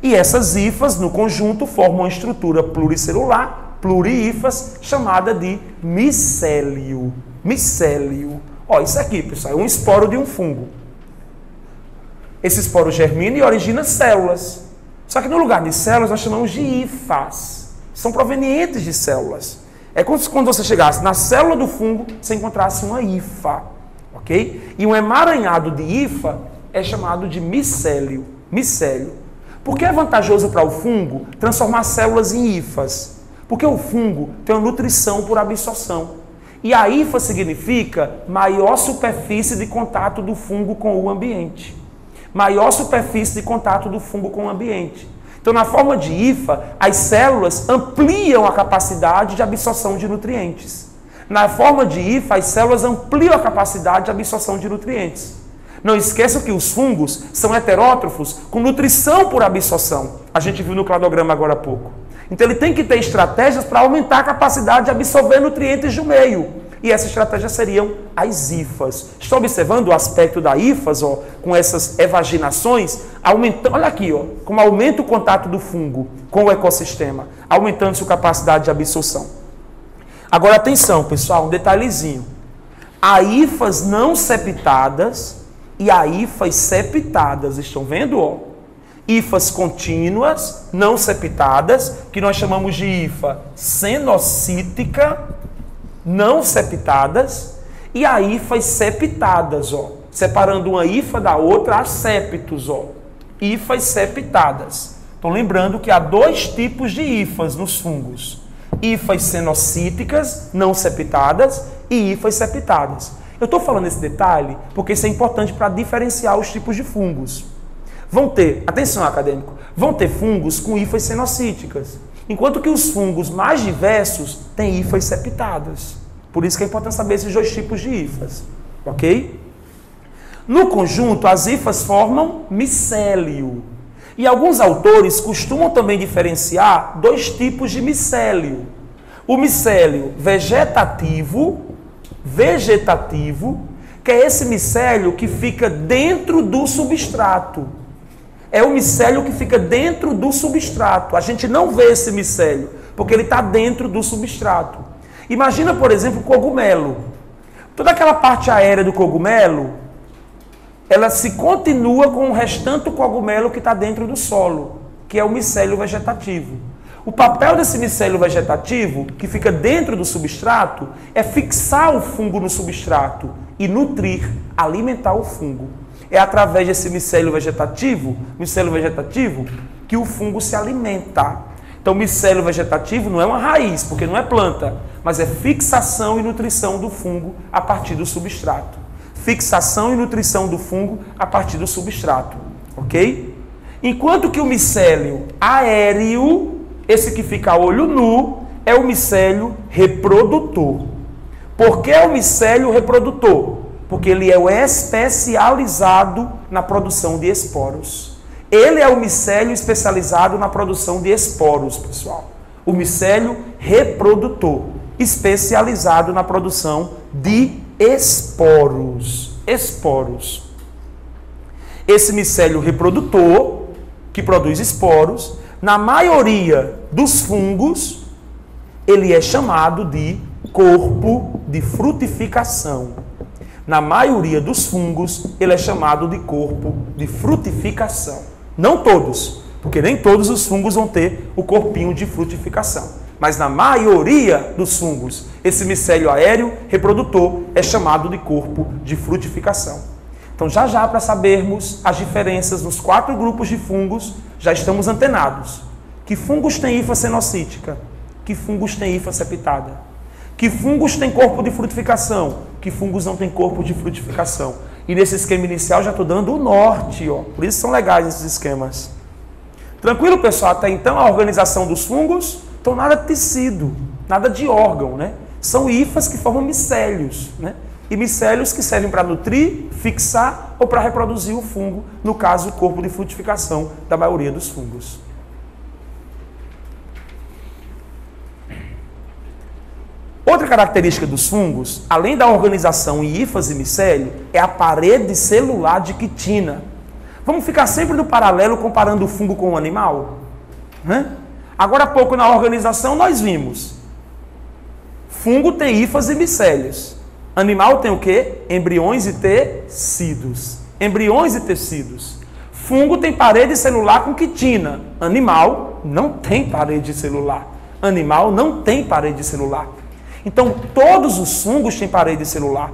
E essas hifas, no conjunto, formam uma estrutura pluricelular, plurihifas, chamada de micélio. Micélio. Ó, isso aqui, pessoal, é um esporo de um fungo. Esse esporo germina e origina células. Só que no lugar de células, nós chamamos de hifas. São provenientes de células. É como se quando você chegasse na célula do fungo, você encontrasse uma hifa, ok? E um emaranhado de hifa é chamado de micélio. Micélio. Por que é vantajoso para o fungo transformar células em hifas? Porque o fungo tem uma nutrição por absorção. E a hifa significa maior superfície de contato do fungo com o ambiente. Maior superfície de contato do fungo com o ambiente. Então, na forma de hifa, as células ampliam a capacidade de absorção de nutrientes. Na forma de hifa, as células ampliam a capacidade de absorção de nutrientes. Não esqueçam que os fungos são heterótrofos com nutrição por absorção. A gente viu no cladograma agora há pouco. Então, ele tem que ter estratégias para aumentar a capacidade de absorver nutrientes do meio. E essa estratégia seriam as hifas. Estão observando o aspecto da hifas, ó, com essas evaginações? Aumentando, olha aqui, ó, como aumenta o contato do fungo com o ecossistema, aumentando sua capacidade de absorção. Agora, atenção, pessoal, um detalhezinho. Há hifas não septadas e há hifas septadas. Estão vendo, ó? Hifas contínuas, não septadas, que nós chamamos de hifa cenocítica, não septadas, e há hifas septadas, ó. Separando uma hifa da outra, há septos, ó. Hifas septadas. Então, lembrando que há dois tipos de hifas nos fungos. Hifas cenocíticas, não septadas, e hifas septadas. Eu estou falando esse detalhe porque isso é importante para diferenciar os tipos de fungos. Vão ter, atenção acadêmico, vão ter fungos com hifas cenocíticas, enquanto que os fungos mais diversos têm hifas septadas. Por isso que é importante saber esses dois tipos de hifas, ok? No conjunto, as hifas formam micélio. E alguns autores costumam também diferenciar dois tipos de micélio. O micélio vegetativo, que é esse micélio que fica dentro do substrato. É o micélio que fica dentro do substrato. A gente não vê esse micélio, porque ele está dentro do substrato. Imagina, por exemplo, o cogumelo. Toda aquela parte aérea do cogumelo, ela se continua com o restante do cogumelo que está dentro do solo, que é o micélio vegetativo. O papel desse micélio vegetativo, que fica dentro do substrato, é fixar o fungo no substrato e nutrir, alimentar o fungo. É através desse micélio vegetativo, que o fungo se alimenta. Então, micélio vegetativo não é uma raiz, porque não é planta, mas é fixação e nutrição do fungo a partir do substrato. Fixação e nutrição do fungo a partir do substrato, ok? Enquanto que o micélio aéreo, esse que fica a olho nu, é o micélio reprodutor. Por que é o micélio reprodutor? Porque ele é o especializado na produção de esporos. Ele é o micélio especializado na produção de esporos, pessoal. O micélio reprodutor, especializado na produção de esporos. Esporos. Esse micélio reprodutor, que produz esporos, na maioria dos fungos, ele é chamado de corpo de frutificação. Na maioria dos fungos, ele é chamado de corpo de frutificação. Não todos, porque nem todos os fungos vão ter o corpinho de frutificação. Mas na maioria dos fungos, esse micélio aéreo reprodutor é chamado de corpo de frutificação. Então, já para sabermos as diferenças nos 4 grupos de fungos, já estamos antenados. Que fungos têm hifa cenocítica? Que fungos têm hifa septada? Que fungos têm corpo de frutificação? Que fungos não têm corpo de frutificação? E nesse esquema inicial já estou dando o norte, ó. Por isso são legais esses esquemas. Tranquilo, pessoal? Até então a organização dos fungos, então nada de tecido, nada de órgão, né? São hifas que formam micélios, né? E micélios que servem para nutrir, fixar ou para reproduzir o fungo, no caso o corpo de frutificação da maioria dos fungos. Outra característica dos fungos, além da organização em hifas e micélio, é a parede celular de quitina. Vamos ficar sempre no paralelo comparando o fungo com o animal? Né? Agora há pouco na organização nós vimos. Fungo tem hifas e micélios. Animal tem o quê? Embriões e tecidos. Embriões e tecidos. Fungo tem parede celular com quitina. Animal não tem parede celular. Animal não tem parede celular. Então, todos os fungos têm parede celular.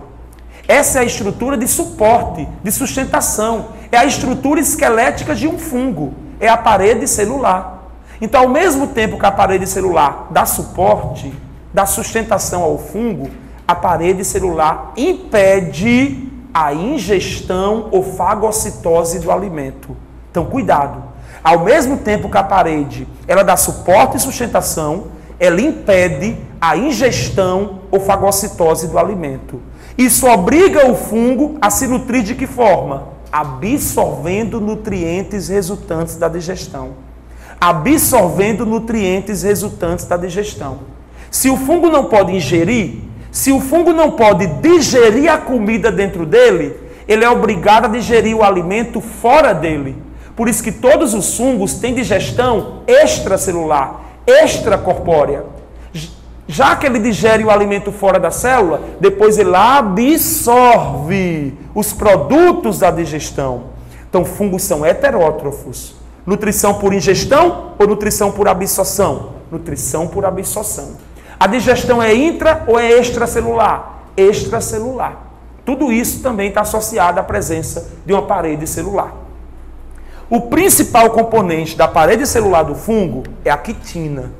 Essa é a estrutura de suporte, de sustentação. É a estrutura esquelética de um fungo. É a parede celular. Então, ao mesmo tempo que a parede celular dá suporte, dá sustentação ao fungo, a parede celular impede a ingestão ou fagocitose do alimento. Então, cuidado. Ao mesmo tempo que a parede ela dá suporte e sustentação, ela impede a ingestão ou fagocitose do alimento. Isso obriga o fungo a se nutrir de que forma? Absorvendo nutrientes resultantes da digestão. Absorvendo nutrientes resultantes da digestão. Se o fungo não pode ingerir, Se o fungo não pode digerir a comida dentro dele, ele é obrigado a digerir o alimento fora dele. Por isso que todos os fungos têm digestão extracelular, extracorpórea. Já que ele digere o alimento fora da célula, depois ele absorve os produtos da digestão. Então, fungos são heterótrofos. Nutrição por ingestão ou nutrição por absorção? Nutrição por absorção. A digestão é intra ou é extracelular? Extracelular. Tudo isso também está associado à presença de uma parede celular. O principal componente da parede celular do fungo é a quitina.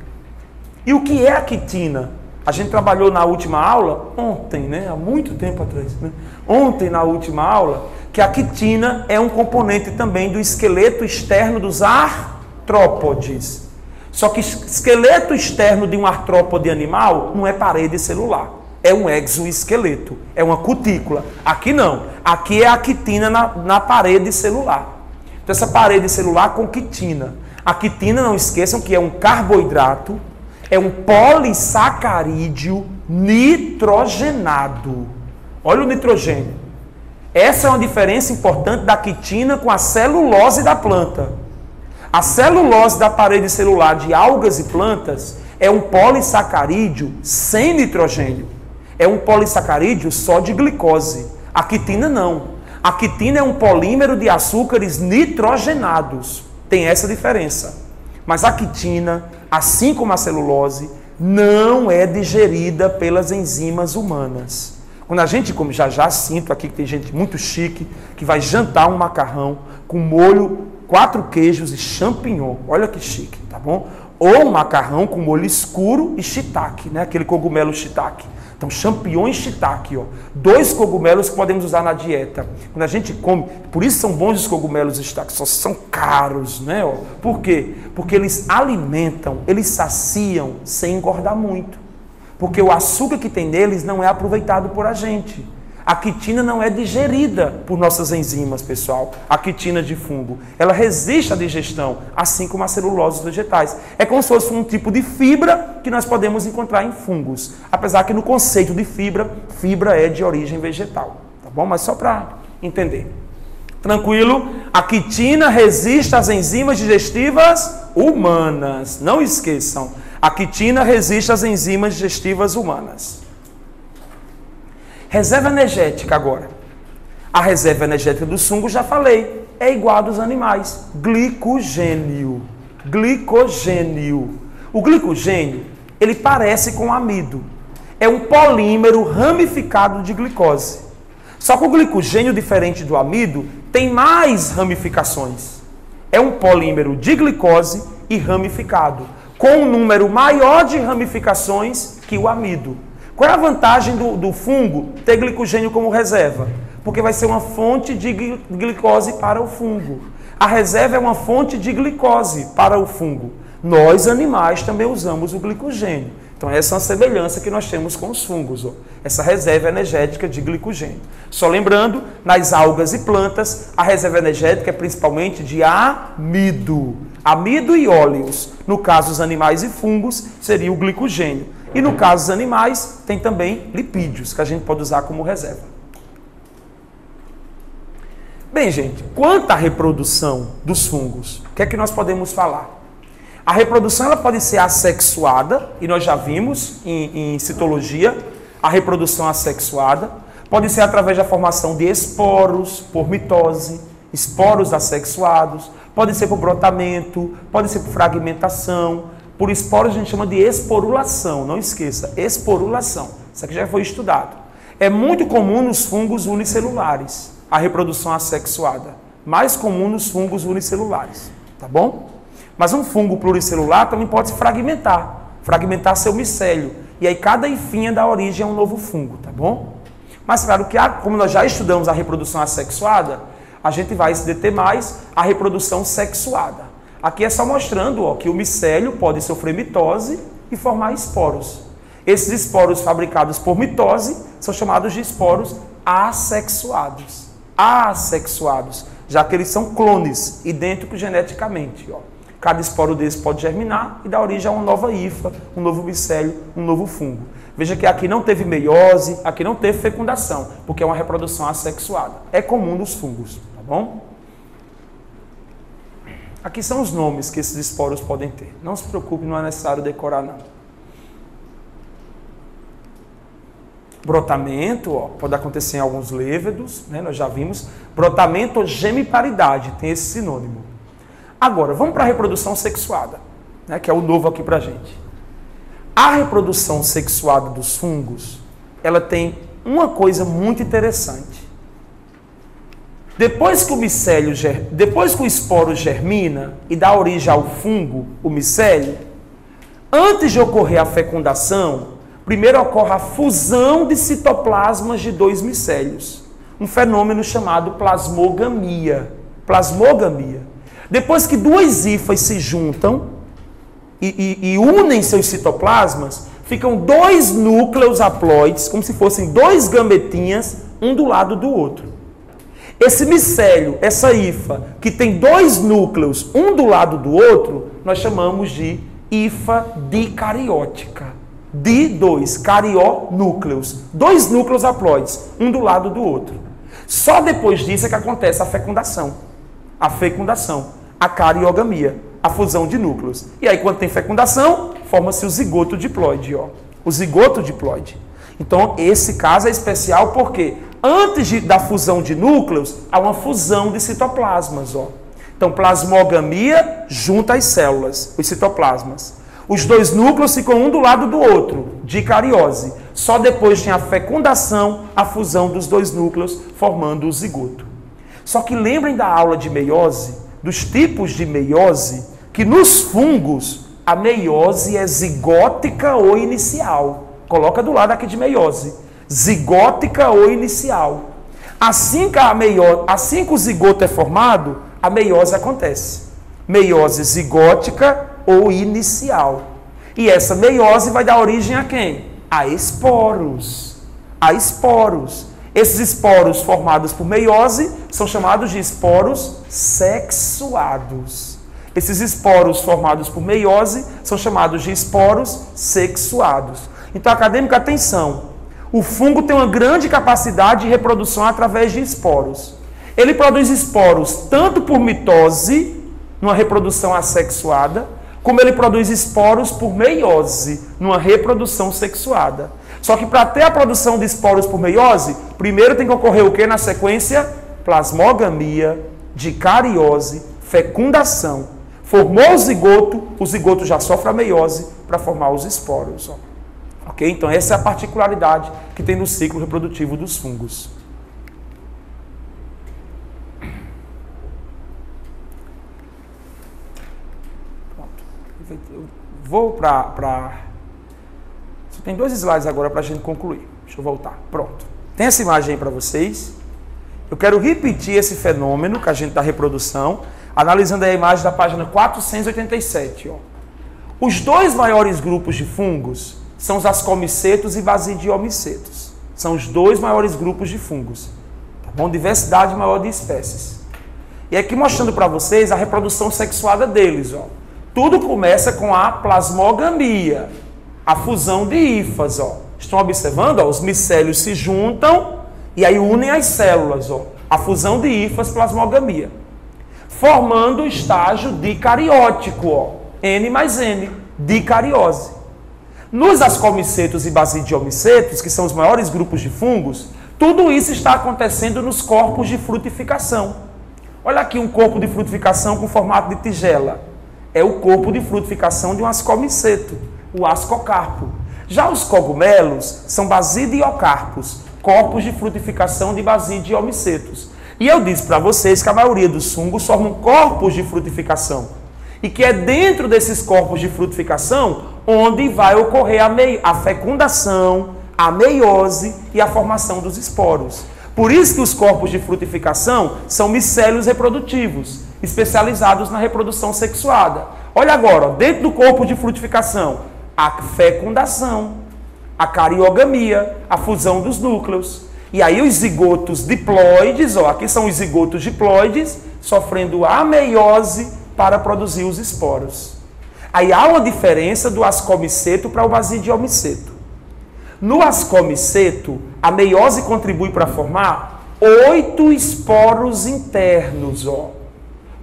E o que é a quitina? A gente trabalhou na última aula, ontem, né? Há muito tempo atrás, né? Ontem, na última aula, que a quitina é um componente também do esqueleto externo dos artrópodes. Só que esqueleto externo de um artrópode animal não é parede celular. É um exoesqueleto, é uma cutícula. Aqui não. Aqui é a quitina na parede celular. Então, essa parede celular com quitina. A quitina, não esqueçam que é um carboidrato, é um polissacarídeo nitrogenado. Olha o nitrogênio. Essa é uma diferença importante da quitina com a celulose da planta. A celulose da parede celular de algas e plantas é um polissacarídeo sem nitrogênio. É um polissacarídeo só de glicose. A quitina não. A quitina é um polímero de açúcares nitrogenados. Tem essa diferença. Mas a quitina, assim como a celulose, não é digerida pelas enzimas humanas. Quando a gente, como já sinto aqui que tem gente muito chique, que vai jantar um macarrão com molho, 4 queijos e champignon. Olha que chique, tá bom? Ou um macarrão com molho escuro e shiitake, né? Aquele cogumelo shiitake. Então, champignon e shiitake, ó. 2 cogumelos que podemos usar na dieta. Quando a gente come, por isso são bons os cogumelos shiitake, só são caros, né? Ó. Por quê? Porque eles alimentam, eles saciam sem engordar muito. Porque o açúcar que tem neles não é aproveitado por a gente. A quitina não é digerida por nossas enzimas, pessoal. A quitina de fungo. Ela resiste à digestão, assim como a celulose dos vegetais. É como se fosse um tipo de fibra que nós podemos encontrar em fungos. Apesar que no conceito de fibra, fibra é de origem vegetal. Tá bom? Mas só para entender. Tranquilo? A quitina resiste às enzimas digestivas humanas. Não esqueçam. A quitina resiste às enzimas digestivas humanas. Reserva energética agora. A reserva energética do fungo, já falei, é igual a dos animais. Glicogênio. Glicogênio. O glicogênio, ele parece com amido. É um polímero ramificado de glicose. Só que o glicogênio, diferente do amido, tem mais ramificações. É um polímero de glicose e ramificado, com um número maior de ramificações que o amido. Qual é a vantagem do fungo ter glicogênio como reserva? Porque vai ser uma fonte de glicose para o fungo. A reserva é uma fonte de glicose para o fungo. Nós, animais, também usamos o glicogênio. Então, essa é uma semelhança que nós temos com os fungos. Ó. Essa reserva energética de glicogênio. Só lembrando, nas algas e plantas, a reserva energética é principalmente de amido. Amido e óleos. No caso dos animais e fungos, seria o glicogênio. E no caso dos animais, tem também lipídios, que a gente pode usar como reserva. Bem, gente, quanto à reprodução dos fungos, o que é que nós podemos falar? A reprodução ela pode ser assexuada, e nós já vimos em citologia, a reprodução assexuada. Pode ser através da formação de esporos, por mitose, esporos assexuados. Pode ser por brotamento, pode ser por fragmentação. Por esporos a gente chama de esporulação, não esqueça, esporulação. Isso aqui já foi estudado. É muito comum nos fungos unicelulares, a reprodução assexuada. Mais comum nos fungos unicelulares, tá bom? Mas um fungo pluricelular também pode se fragmentar seu micélio. E aí cada hifinha dá origem a um novo fungo, tá bom? Mas claro que, como nós já estudamos a reprodução assexuada, a gente vai se deter mais a reprodução sexuada. Aqui é só mostrando ó, que o micélio pode sofrer mitose e formar esporos. Esses esporos fabricados por mitose são chamados de esporos assexuados. Assexuados, já que eles são clones, idênticos geneticamente. Ó. Cada esporo desse pode germinar e dar origem a uma nova hifa, um novo micélio, um novo fungo. Veja que aqui não teve meiose, aqui não teve fecundação, porque é uma reprodução assexuada. É comum nos fungos, tá bom? Aqui são os nomes que esses esporos podem ter. Não se preocupe, não é necessário decorar, não. Brotamento, ó, pode acontecer em alguns lévedos, né, nós já vimos. Brotamento ou gemiparidade, tem esse sinônimo. Agora, vamos para a reprodução sexuada, né, que é o novo aqui para a gente. A reprodução sexuada dos fungos, ela tem uma coisa muito interessante. Depois que o esporo germina e dá origem ao fungo, o micélio, antes de ocorrer a fecundação, primeiro ocorre a fusão de citoplasmas de dois micélios, um fenômeno chamado plasmogamia. Plasmogamia. Depois que duas hifas se juntam e unem seus citoplasmas, ficam dois núcleos haploides, como se fossem dois gametinhas, um do lado do outro. Esse micélio, essa hifa, que tem dois núcleos, um do lado do outro, nós chamamos de hifa dicariótica. Carionúcleos. Dois núcleos haploides, um do lado do outro. Só depois disso é que acontece a fecundação. A cariogamia, a fusão de núcleos. E aí, quando tem fecundação, forma-se o zigoto diploide, ó. O zigoto diploide. Então, esse caso é especial porque antes da fusão de núcleos, há uma fusão de citoplasmas, ó. Então, plasmogamia junta as células, os citoplasmas. Os dois núcleos ficam um do lado do outro, dicariose. Só depois tem a fecundação, a fusão dos dois núcleos, formando o zigoto. Só que lembrem da aula de meiose, dos tipos de meiose, que nos fungos a meiose é zigótica ou inicial. Coloca do lado aqui de meiose. Zigótica ou inicial. Assim que o zigoto é formado, a meiose acontece. Meiose zigótica ou inicial. E essa meiose vai dar origem a quem? A esporos. Esses esporos formados por meiose são chamados de esporos sexuados. Esses esporos formados por meiose são chamados de esporos sexuados. Então, acadêmico, atenção. O fungo tem uma grande capacidade de reprodução através de esporos. Ele produz esporos tanto por mitose, numa reprodução assexuada, como ele produz esporos por meiose, numa reprodução sexuada. Só que para ter a produção de esporos por meiose, primeiro tem que ocorrer o que na sequência? Plasmogamia, dicariose, fecundação. Formou o zigoto já sofre a meiose para formar os esporos. Ó. Ok? Então essa é a particularidade que tem no ciclo reprodutivo dos fungos. Pronto. Eu vou para... Só tem 2 slides agora para a gente concluir. Deixa eu voltar. Pronto. Tem essa imagem aí para vocês. Eu quero repetir esse fenômeno que a gente da reprodução, analisando a imagem da página 487. Ó. Os 2 maiores grupos de fungos são os ascomicetos e basidiomicetos. São os 2 maiores grupos de fungos. Tá bom? Diversidade maior de espécies. E aqui mostrando para vocês a reprodução sexuada deles. Ó. Tudo começa com a plasmogamia, a fusão de hifas. Ó. Estão observando? Ó? Os micélios se juntam e aí unem as células. Ó. A fusão de hifas, plasmogamia. Formando o estágio dicariótico. Ó. N mais N, dicariose. Nos ascomicetos e basidiomicetos, que são os maiores grupos de fungos, tudo isso está acontecendo nos corpos de frutificação. Olha aqui um corpo de frutificação com formato de tigela. É o corpo de frutificação de um ascomiceto, o ascocarpo. Já os cogumelos são basidiocarpos, corpos de frutificação de basidiomicetos. E eu disse para vocês que a maioria dos fungos formam corpos de frutificação. E que é dentro desses corpos de frutificação onde vai ocorrer a fecundação, a meiose e a formação dos esporos. Por isso que os corpos de frutificação são micélios reprodutivos, especializados na reprodução sexuada. Olha agora, ó, dentro do corpo de frutificação, a fecundação, a cariogamia, a fusão dos núcleos. E aí os zigotos diploides, ó, aqui são os zigotos diploides, sofrendo a meiose para produzir os esporos. Aí há uma diferença do ascomiceto para o basidiomiceto. No ascomiceto, a meiose contribui para formar 8 esporos internos.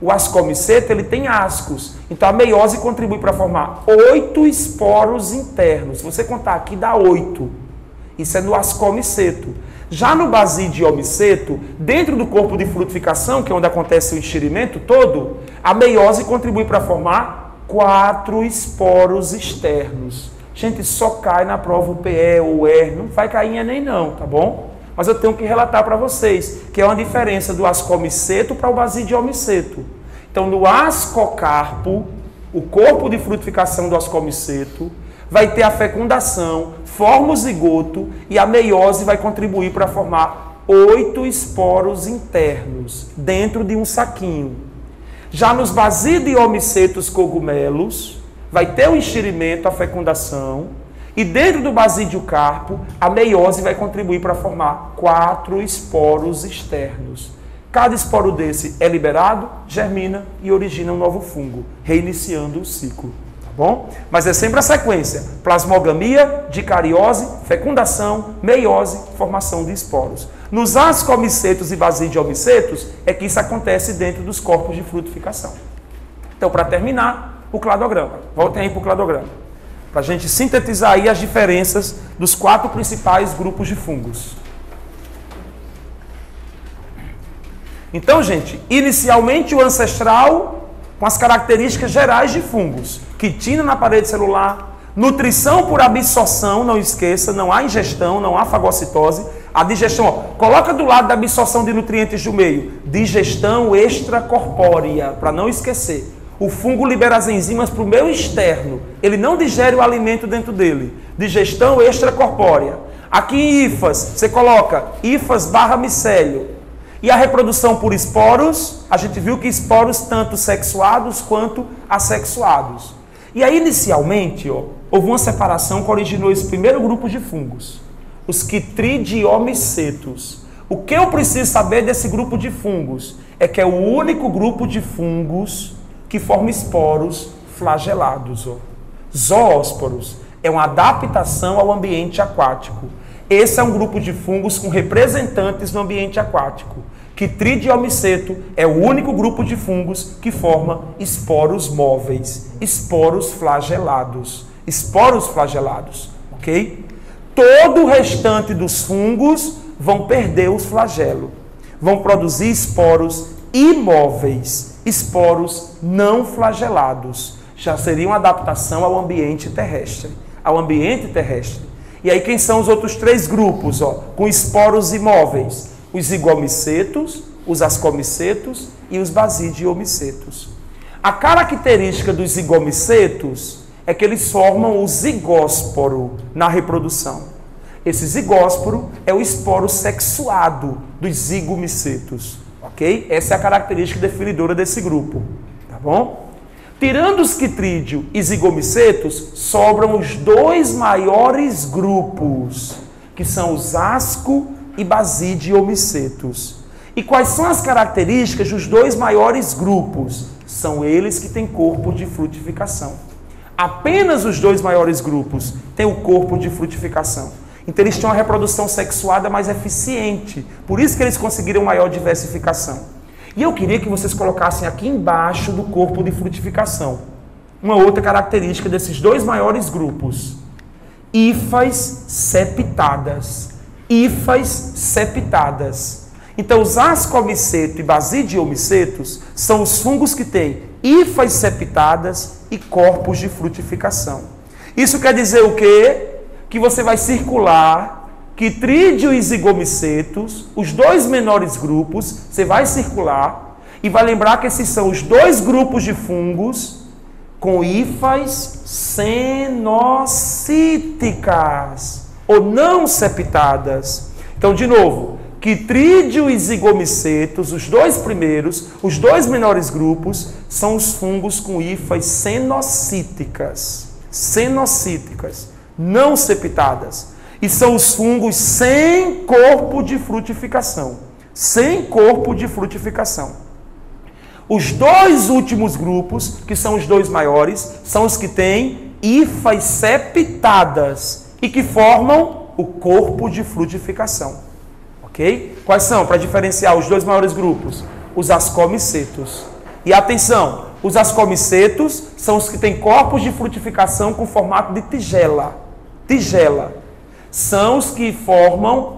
O ascomiceto ele tem ascos, então a meiose contribui para formar 8 esporos internos. Se você contar aqui, dá 8. Isso é no ascomiceto. Já no basidiomiceto, dentro do corpo de frutificação, que é onde acontece o enxerimento todo, a meiose contribui para formar 4 esporos externos. Gente, só cai na prova o PE ou o ER, não vai cair em Enem não, tá bom? Mas eu tenho que relatar para vocês, que é uma diferença do ascomiceto para o basidiomiceto. Então, no ascocarpo, o corpo de frutificação do ascomiceto, vai ter a fecundação, forma o zigoto e a meiose vai contribuir para formar 8 esporos internos dentro de um saquinho. Já nos basidiomicetos cogumelos, vai ter o enxerimento, a fecundação, e dentro do basidiocarpo, a meiose vai contribuir para formar 4 esporos externos. Cada esporo desse é liberado, germina e origina um novo fungo, reiniciando o ciclo. Tá bom? Mas é sempre a sequência: plasmogamia, dicariose, fecundação, meiose, formação de esporos. Nos ascomicetos e basidiomicetos é que isso acontece dentro dos corpos de frutificação. Então, para terminar, o cladograma. Voltem aí para o cladograma. Para a gente sintetizar aí as diferenças dos 4 principais grupos de fungos. Então, gente, inicialmente o ancestral com as características gerais de fungos. Quitina na parede celular, nutrição por absorção, não esqueça, não há ingestão, não há fagocitose. A digestão, coloca do lado da absorção de nutrientes do meio. Digestão extracorpórea, para não esquecer. O fungo libera as enzimas para o meio externo. Ele não digere o alimento dentro dele. Digestão extracorpórea. Aqui em hifas, você coloca hifas / micélio. E a reprodução por esporos, a gente viu que esporos tanto sexuados quanto assexuados. E aí, inicialmente, houve uma separação que originou esse primeiro grupo de fungos. Os quitridiomicetos. O que eu preciso saber desse grupo de fungos? É que é o único grupo de fungos que forma esporos flagelados. Zoósporos é uma adaptação ao ambiente aquático. Esse é um grupo de fungos com representantes no ambiente aquático. Quitridiomiceto é o único grupo de fungos que forma esporos móveis, esporos flagelados. Esporos flagelados, ok? Todo o restante dos fungos vão perder os flagelos. Vão produzir esporos imóveis, esporos não flagelados. Já seria uma adaptação ao ambiente terrestre. Ao ambiente terrestre. E aí quem são os outros 3 grupos, com esporos imóveis? Os zigomicetos, os ascomicetos e os basidiomicetos. A característica dos zigomicetos é que eles formam o zigósporo na reprodução. Esse zigósporo é o esporo sexuado dos zigomicetos. Ok? Essa é a característica definidora desse grupo. Tá bom? Tirando os quitrídeo e zigomicetos, sobram os 2 maiores grupos, que são os asco e basidiomicetos. E quais são as características dos 2 maiores grupos? São eles que têm corpo de frutificação. Apenas os 2 maiores grupos têm o corpo de frutificação. Então eles têm uma reprodução sexuada mais eficiente. Por isso que eles conseguiram maior diversificação. E eu queria que vocês colocassem aqui embaixo do corpo de frutificação uma outra característica desses 2 maiores grupos. Hifas septadas. Hifas septadas. Então os ascomiceto e basidiomicetos são os fungos que têm hifas septadas e corpos de frutificação. Isso quer dizer o quê? Que você vai circular quitrídeo e zigomicetos, os 2 menores grupos, você vai circular e vai lembrar que esses são os 2 grupos de fungos com hifas cenocíticas ou não septadas. Então, de novo, quitrídeo e zigomicetos, os 2 primeiros, os 2 menores grupos, são os fungos com hifas cenocíticas. Cenocíticas, não septadas. E são os fungos sem corpo de frutificação. Sem corpo de frutificação. Os dois últimos grupos, que são os dois maiores, são os que têm hifas septadas e que formam o corpo de frutificação. Ok? Quais são, para diferenciar os dois maiores grupos? Os ascomicetos. E atenção, os ascomicetos são os que têm corpos de frutificação com formato de tigela. Tigela. São os que formam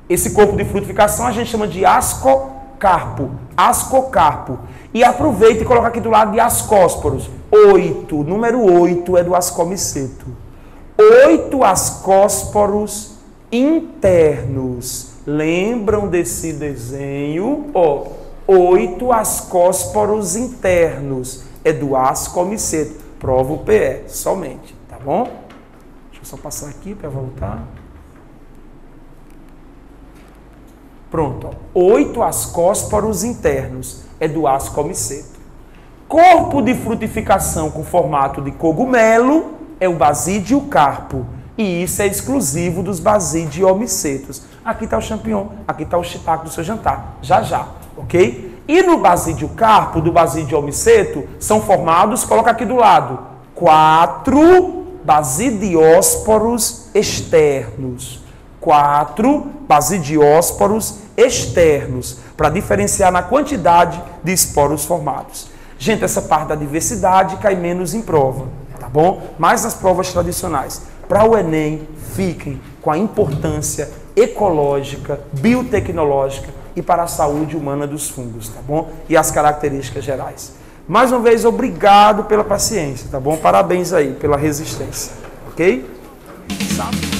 esse corpo de frutificação, a gente chama de ascocarpo. Ascocarpo. E aproveita e coloca aqui do lado de ascósporos. 8. Número 8 é do ascomiceto. 8 ascósporos internos. Lembram desse desenho? 8 ascósporos internos. É do ascomiceto. Prova o PE somente. Tá bom? Deixa eu só passar aqui para voltar. Pronto. 8 ascósporos internos. É do ascomiceto. Corpo de frutificação com formato de cogumelo é o basidiocarpo. E isso é exclusivo dos basidiomicetos. Aqui está o champignon, aqui está o shiitake do seu jantar. Já, já, ok? E no basidiocarpo, do basidiomiceto, são formados, coloca aqui do lado, 4 basidiósporos externos. 4 basidiósporos externos, para diferenciar na quantidade de esporos formados. Gente, essa parte da diversidade cai menos em prova, tá bom? Mais nas provas tradicionais. Para o Enem, fiquem com a importância ecológica, biotecnológica e para a saúde humana dos fungos, tá bom? E as características gerais. Mais uma vez, obrigado pela paciência, tá bom? Parabéns aí pela resistência, ok? Sabe?